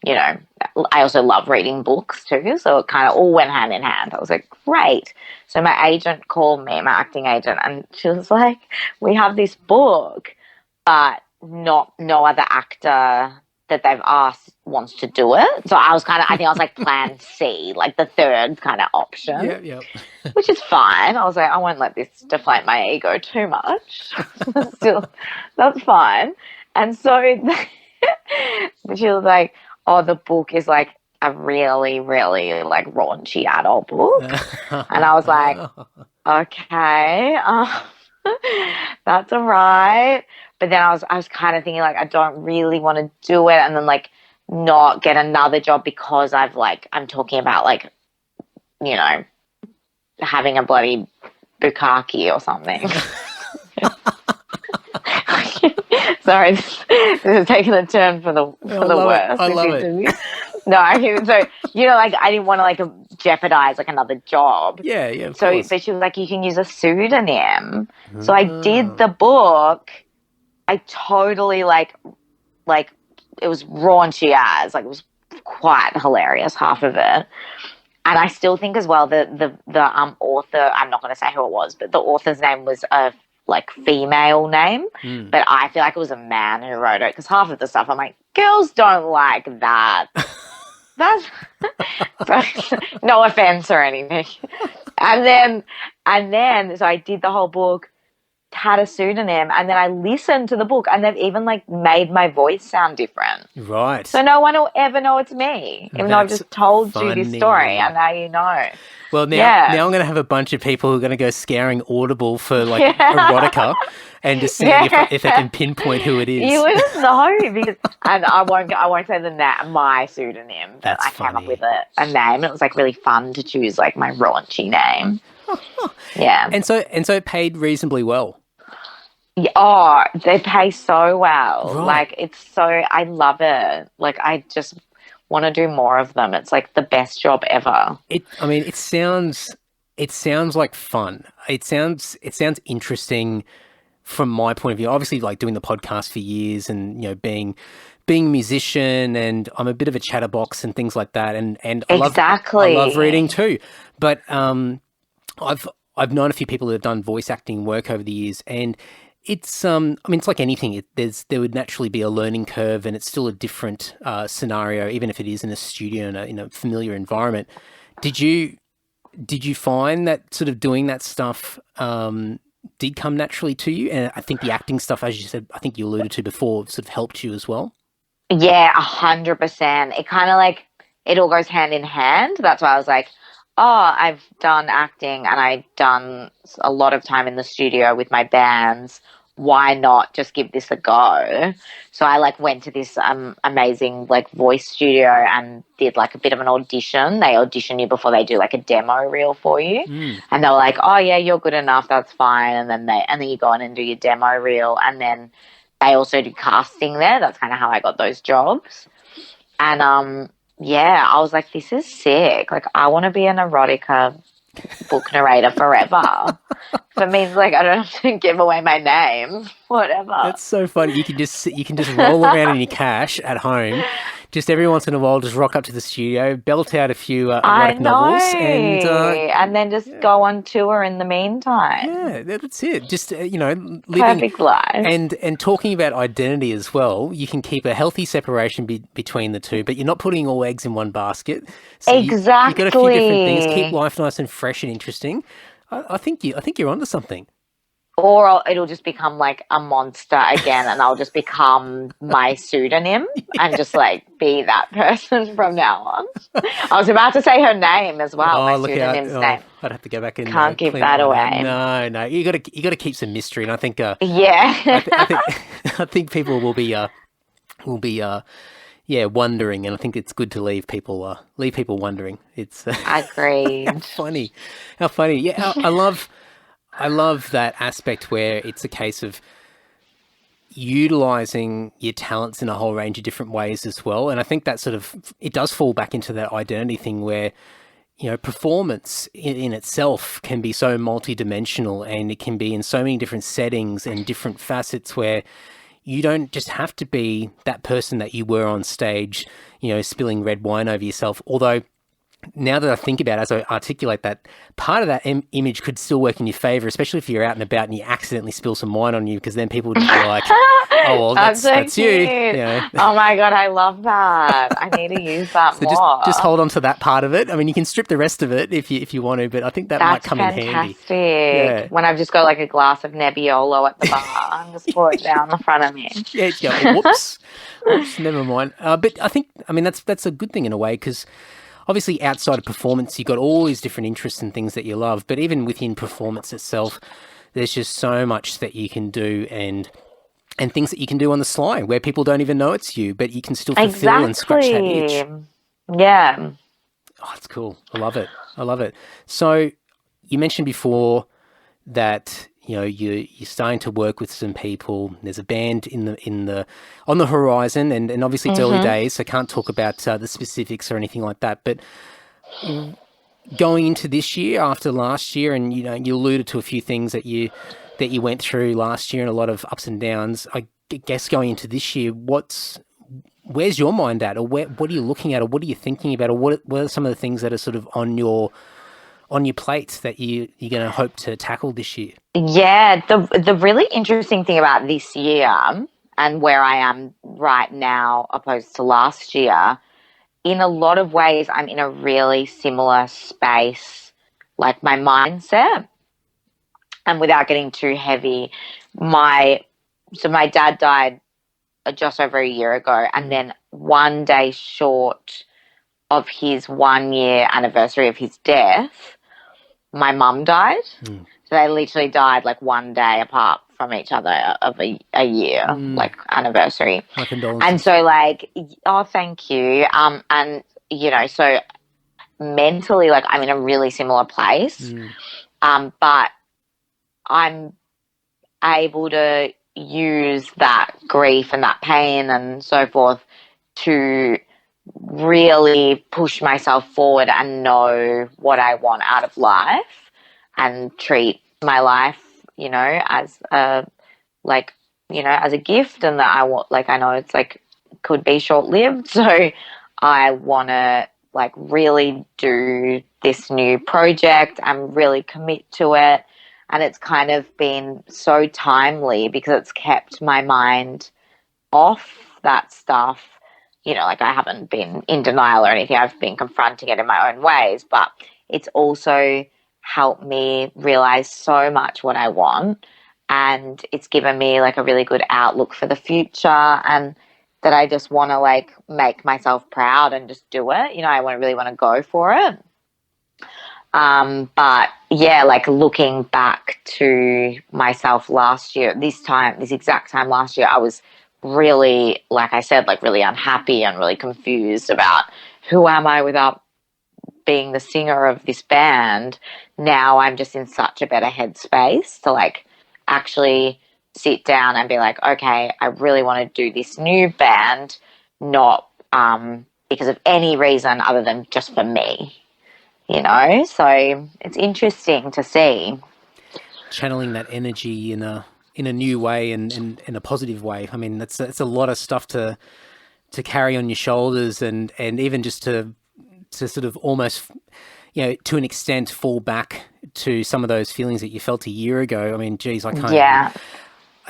S3: I also love reading books too. So it kind of all went hand in hand. I was like, great. So my agent called me, my acting agent, and she was like, we have this book, but no other actor that they've asked wants to do it. So I think I was like plan C, like the third kind of option.
S2: Yeah.
S3: Which is fine. I was like, I won't let this deflate my ego too much. Still, that's fine. And so she was like, oh, the book is like a really, really like raunchy adult book. And I was like, okay, that's all right. But then I was kind of thinking like I don't really want to do it, and then like not get another job because I'm talking about like having a bloody bukkake or something. Sorry, this is taking a turn for the worst.
S2: I love it.
S3: No, I didn't want to like jeopardize like another job.
S2: Yeah, of
S3: so
S2: course.
S3: but she was like, you can use a pseudonym. So I did the book. I totally like it was raunchy as like it was quite hilarious, half of it. And I still think as well the author, I'm not going to say who it was, but the author's name was a like female name, but I feel like it was a man who wrote it because half of the stuff I'm like, girls don't like that. That's no offense or anything. And then so I did the whole book, had a pseudonym, and then I listened to the book, and they've even like made my voice sound different.
S2: Right.
S3: So no one will ever know it's me, even though I've just told you this story, and now you know.
S2: Well, now I'm going to have a bunch of people who are going to go scouring Audible for like erotica and just see if they can pinpoint who it is.
S3: You wouldn't know and I won't say my pseudonym. But I came up with a name, and it was like really fun to choose like my raunchy name. Yeah.
S2: And so it paid reasonably well.
S3: Yeah, oh, they pay so well.
S2: Right.
S3: Like I love it. Like I just want to do more of them. It's like the best job ever.
S2: It sounds like fun. It sounds interesting from my point of view. Obviously, like doing the podcast for years, and being a musician, and I'm a bit of a chatterbox and things like that. And I love reading too. But I've known a few people that have done voice acting work over the years, and It's I mean, it's like anything. There would naturally be a learning curve, and it's still a different scenario, even if it is in a studio in a familiar environment. Did you find that sort of doing that stuff did come naturally to you? And I think the acting stuff, as you said, I think you alluded to before, sort of helped you as well.
S3: Yeah, 100%. It kind of like, it all goes hand in hand. That's why I was like, oh, I've done acting and I've done a lot of time in the studio with my bands. Why not just give this a go? So I like went to this amazing like voice studio and did like a bit of an audition. They audition you before they do like a demo reel for you. And they were like, oh yeah, you're good enough, that's fine. And then you go on and do your demo reel, and then they also do casting there. That's kind of how I got those jobs. And yeah, I was like, this is sick. Like, I want to be an erotica book narrator forever. For me, like, I don't have to give away my name, whatever.
S2: That's so funny. You can just roll around in your cash at home. Just every once in a while, just rock up to the studio, belt out a few erotic novels,
S3: and then just go on tour in the meantime.
S2: Yeah, that's it. Just living
S3: perfect life.
S2: And talking about identity as well, you can keep a healthy separation between the two, but you're not putting all eggs in one basket. So
S3: exactly.
S2: You've got a few different things. Keep life nice and fresh and interesting. I think you're onto something.
S3: Or it'll just become like a monster again, and I'll just become my pseudonym and just like be that person from now on. I was about to say her name as well. My pseudonym's name.
S2: I'd have to go back and
S3: can't give that away.
S2: No, you got to keep some mystery, and I think
S3: yeah,
S2: I think people will be wondering, and I think it's good to leave people wondering. It's
S3: agreed.
S2: How funny. Yeah, I love that aspect where it's a case of utilizing your talents in a whole range of different ways as well. And I think that it does fall back into that identity thing where, performance in itself can be so multidimensional, and it can be in so many different settings and different facets where you don't just have to be that person that you were on stage, spilling red wine over yourself. Although, now that I think about it, as I articulate that, part of that image could still work in your favor, especially if you're out and about and you accidentally spill some wine on you, because then people would be like, oh, well, that's you.
S3: Oh my God, I love that. I need to use that more.
S2: Just hold on to that part of it. I mean, you can strip the rest of it if you want to, but I think that might come in handy.
S3: That's fantastic. Yeah. When I've just got like a glass of Nebbiolo at the bar and just pour it down the front of me.
S2: Yeah, whoops, never mind. But I think, that's a good thing in a way, because obviously, outside of performance, you've got all these different interests and things that you love. But even within performance itself, there's just so much that you can do and things that you can do on the sly where people don't even know it's you, but you can still fulfill and scratch that itch.
S3: Yeah.
S2: Oh, it's cool. I love it. So you mentioned before that you're starting to work with some people. There's a band on the horizon, and obviously it's early days, so can't talk about the specifics or anything like that. But going into this year, after last year, and you alluded to a few things that you went through last year and a lot of ups and downs. I guess going into this year, where's your mind at, or what are you looking at, or what are you thinking about, or what are some of the things that are sort of on your plate that you're going to hope to tackle this year?
S3: Yeah, the really interesting thing about this year and where I am right now opposed to last year, in a lot of ways I'm in a really similar space, like my mindset. And without getting too heavy, my dad died just over a year ago, and then one day short of his 1 year anniversary of his death, my mum died. So they literally died like one day apart from each other of a year, like anniversary.
S2: My condolences.
S3: And so like, oh, thank you. And so mentally, like I'm in a really similar place. But I'm able to use that grief and that pain and so forth to really push myself forward and know what I want out of life and treat my life, as as a gift, and that I want, like, I know it's like could be short-lived. So I want to really do this new project and really commit to it And it's kind of been so timely because it's kept my mind off that stuff. You know, like I haven't been in denial or anything. I've been confronting it in my own ways, but it's also helped me realize so much what I want. And it's given me like a really good outlook for the future, and that I just want to like make myself proud and just do it. You know, I really want to go for it. But yeah, like looking back to myself last year, this exact time last year, I was really, like I said, like really unhappy and really confused about who am I without being the singer of this band. Now I'm just in such a better headspace to like actually sit down and be like, okay, I really want to do this new band, not because of any reason other than just for me. You know, so it's interesting to see.
S2: Channeling that energy in a new way and in a positive way. I mean, that's a lot of stuff to carry on your shoulders, and even just to sort of almost, you know, to an extent fall back to some of those feelings that you felt a year ago. I mean, geez, I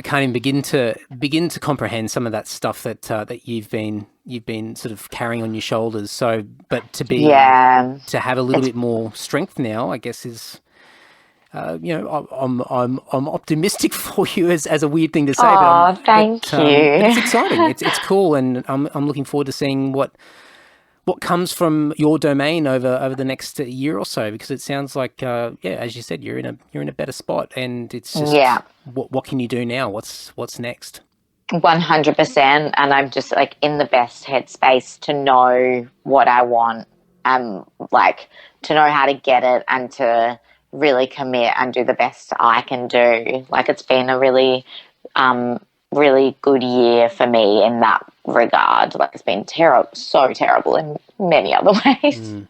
S2: can't even begin to comprehend some of that stuff that you've been sort of carrying on your shoulders. So, but to have a little bit more strength now, I guess is, you know, I'm optimistic for you as a weird thing to say.
S3: Thank you.
S2: It's exciting. It's cool, and I'm looking forward to seeing what comes from your domain over the next year or so, because it sounds like, as you said, you're in a better spot, and it's just what can you do now? What's next?
S3: 100%, and I'm just like in the best headspace to know what I want, like to know how to get it and to really commit and do the best I can do. Like it's been a really really good year for me in that regard. Like it's been so terrible in many other ways.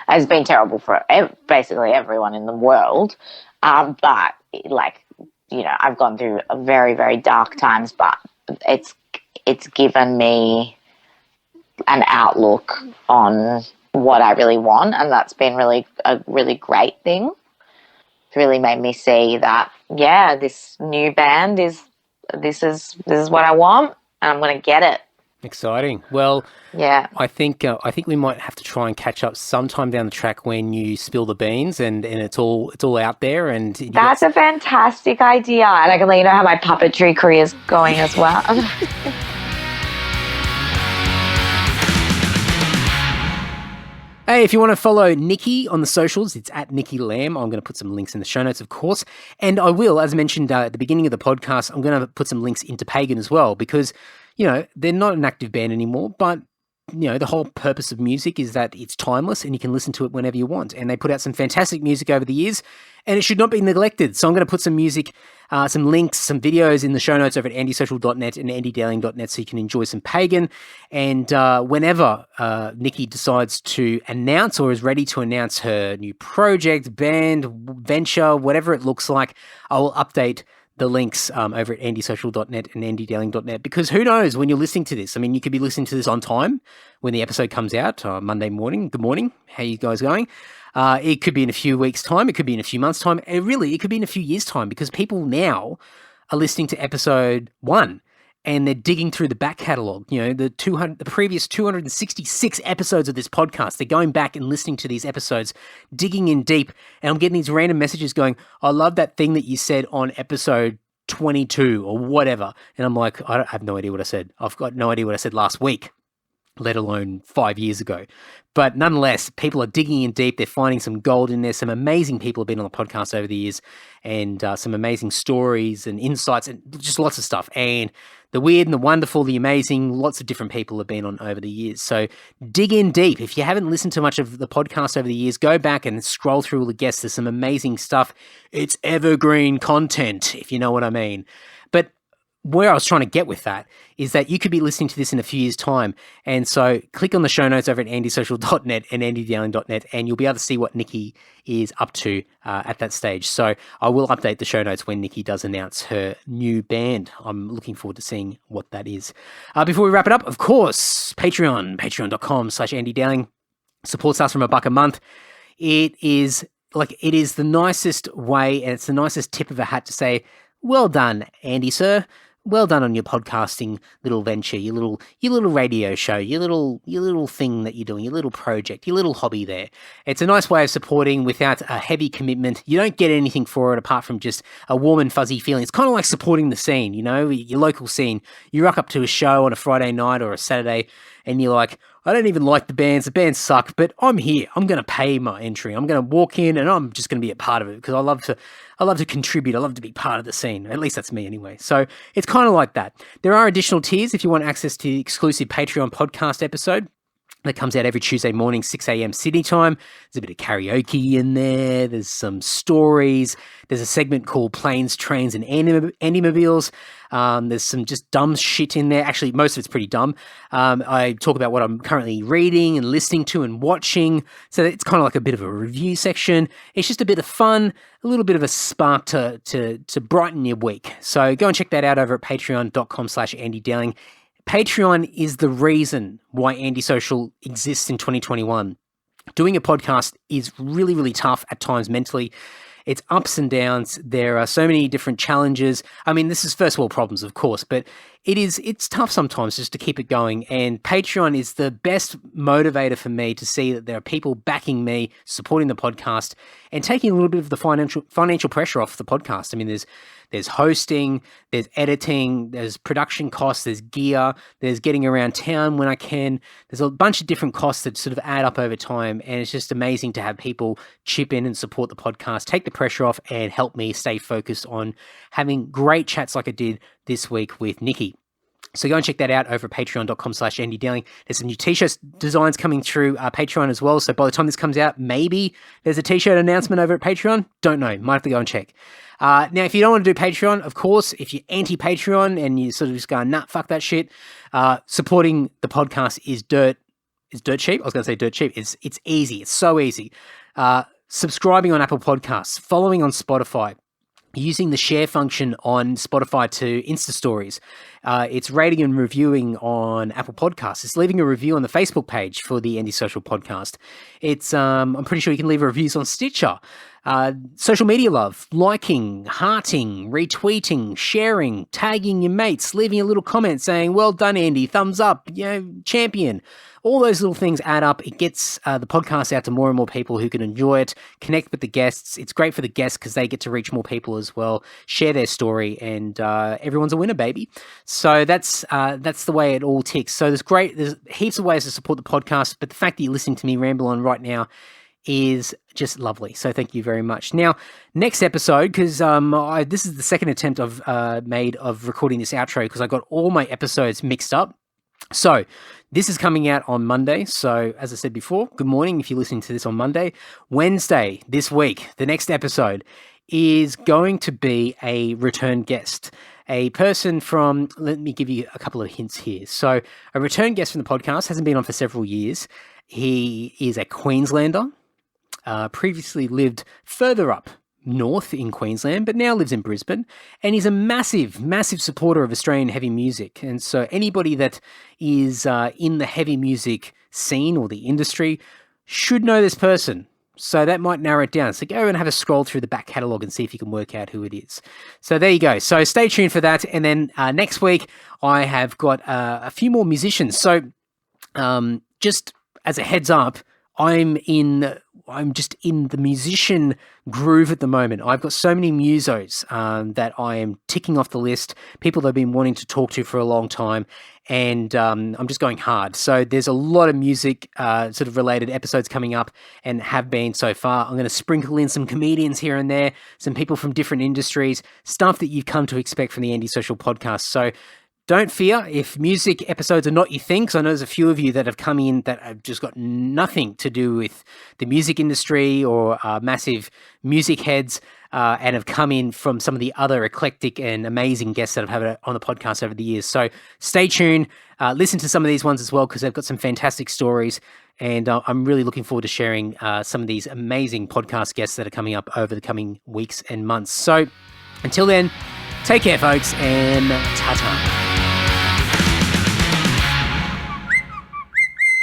S3: It's been terrible for basically everyone in the world. But like, you know, I've gone through a very, very dark times, but it's given me an outlook on what I really want, and that's been a really great thing. It's really made me see that, yeah, this new band this is what I want, and I'm going to get it.
S2: Exciting. Well,
S3: yeah,
S2: I think we might have to try and catch up sometime down the track when you spill the beans and it's all out there. And
S3: that's a fantastic idea, and I can let you know how my puppetry career is going as well.
S2: Hey, if you want to follow Nikki on the socials, it's at Nikki Lamb. I'm going to put some links in the show notes, of course. And I will, as I mentioned at the beginning of the podcast, I'm going to put some links into Pagan as well, because, you know, they're not an active band anymore, but, you know, the whole purpose of music is that it's timeless and you can listen to it whenever you want. And they put out some fantastic music over the years, and it should not be neglected. So I'm going to put some music, some links, some videos in the show notes over at andysocial.net and andydowling.net so you can enjoy some Pagan. And whenever Nikki decides to announce or is ready to announce her new project, band, venture, whatever it looks like, I will update the links over at andysocial.net and andydowling.net, because who knows when you're listening to this. I mean, you could be listening to this on time when the episode comes out, Monday morning. Good morning. How you guys going? It could be in a few weeks' time. It could be in a few months' time. It could be in a few years' time, because people now are listening to episode 1 and they're digging through the back catalogue. You know, the previous 266 episodes of this podcast. They're going back and listening to these episodes, digging in deep, and I'm getting these random messages going, I love that thing that you said on episode 22 or whatever. And I'm like, I have no idea what I said. I've got no idea what I said last week, let alone 5 years ago. But nonetheless, people are digging in deep. They're finding some gold in there. Some amazing people have been on the podcast over the years, and some amazing stories and insights and just lots of stuff. And the weird and the wonderful, the amazing, lots of different people have been on over the years. So dig in deep. If you haven't listened to much of the podcast over the years, go back and scroll through all the guests. There's some amazing stuff. It's evergreen content, if you know what I mean. But where I was trying to get with that is that you could be listening to this in a few years' time. And so click on the show notes over at andysocial.net and andydowling.net, and you'll be able to see what Nikki is up to at that stage. So I will update the show notes when Nikki does announce her new band. I'm looking forward to seeing what that is. Before we wrap it up, of course, patreon.com/andydowling supports us from $1 a month. It is like, it is the nicest way, and it's the nicest tip of a hat to say, well done, Andy, sir. Well done on your podcasting little venture, your little radio show, your little thing that you're doing, your little project, your little hobby there. It's a nice way of supporting without a heavy commitment. You don't get anything for it apart from just a warm and fuzzy feeling. It's kind of like supporting the scene, your local scene. You rock up to a show on a Friday night or a Saturday and you're like, I don't even like the bands suck, but I'm here. I'm going to pay my entry. I'm going to walk in and I'm just going to be a part of it because I love to contribute. I love to be part of the scene. At least that's me anyway. So it's kind of like that. There are additional tiers if you want access to the exclusive Patreon podcast episode that comes out every Tuesday morning, 6 a.m. Sydney time. There's a bit of karaoke in there. There's some stories. There's a segment called Planes, Trains, and Andymobiles. There's some just dumb shit in there. Actually, most of it's pretty dumb. I talk about what I'm currently reading and listening to and watching. So it's kind of like a bit of a review section. It's just a bit of fun, a little bit of a spark to brighten your week. So go and check that out over at patreon.com/Andy Dowling. Patreon is the reason why Andy Social exists in 2021. Doing a podcast is really, really tough at times mentally. It's ups and downs. There are so many different challenges. I mean, this is first world problems, of course, but it's tough sometimes just to keep it going. And Patreon is the best motivator for me to see that there are people backing me, supporting the podcast, and taking a little bit of the financial pressure off the podcast. I mean, there's hosting, there's editing, there's production costs, there's gear, there's getting around town when I can. There's a bunch of different costs that sort of add up over time, and it's just amazing to have people chip in and support the podcast, take the pressure off, and help me stay focused on having great chats like I did this week with Nikki. So go and check that out over at patreon.com/Andy Dowling. There's some new t-shirt designs coming through Patreon as well. So by the time this comes out, maybe there's a t-shirt announcement over at Patreon. Don't know. Might have to go and check. Now, if you don't want to do Patreon, of course, if you're anti-Patreon and you sort of just go, nah, fuck that shit, supporting the podcast is dirt cheap. I was going to say dirt cheap. It's easy. It's so easy. Subscribing on Apple Podcasts, following on Spotify, using the share function on Spotify to Insta Stories. It's rating and reviewing on Apple Podcasts. It's leaving a review on the Facebook page for the Andy Social Podcast. It's I'm pretty sure you can leave reviews on Stitcher. Social media love, liking, hearting, retweeting, sharing, tagging your mates, leaving a little comment saying, well done, Andy, thumbs up, champion. All those little things add up. It gets the podcast out to more and more people who can enjoy it, connect with the guests. It's great for the guests because they get to reach more people as well, share their story, and everyone's a winner, baby. So that's the way it all ticks. So there's heaps of ways to support the podcast, but the fact that you're listening to me ramble on right now is just lovely. So thank you very much. Now, next episode, because this is the second attempt I've made of recording this outro because I got all my episodes mixed up. So this is coming out on Monday. So as I said before, good morning if you're listening to this on Monday. Wednesday this week, the next episode is going to be a return guest. A person from, let me give you a couple of hints here. So a return guest from the podcast, hasn't been on for several years. He is a Queenslander, previously lived further up north in Queensland, but now lives in Brisbane, and he's a massive, massive supporter of Australian heavy music. And so anybody that is in the heavy music scene or the industry should know this person. So that might narrow it down. So go and have a scroll through the back catalogue and see if you can work out who it is. So there you go. So stay tuned for that. And then next week, I have got a few more musicians. So just as a heads up, I'm just in the musician groove at the moment. I've got so many musos that I am ticking off the list, people that I've been wanting to talk to for a long time, and I'm just going hard. So there's a lot of music sort of related episodes coming up and have been so far. I'm going to sprinkle in some comedians here and there, some people from different industries, stuff that you've come to expect from the Andy Social Podcast. So don't fear if music episodes are not your thing, because I know there's a few of you that have come in that have just got nothing to do with the music industry or massive music heads and have come in from some of the other eclectic and amazing guests that I've had on the podcast over the years. So stay tuned, listen to some of these ones as well, because they've got some fantastic stories, and I'm really looking forward to sharing some of these amazing podcast guests that are coming up over the coming weeks and months. So until then, take care, folks, and ta-ta.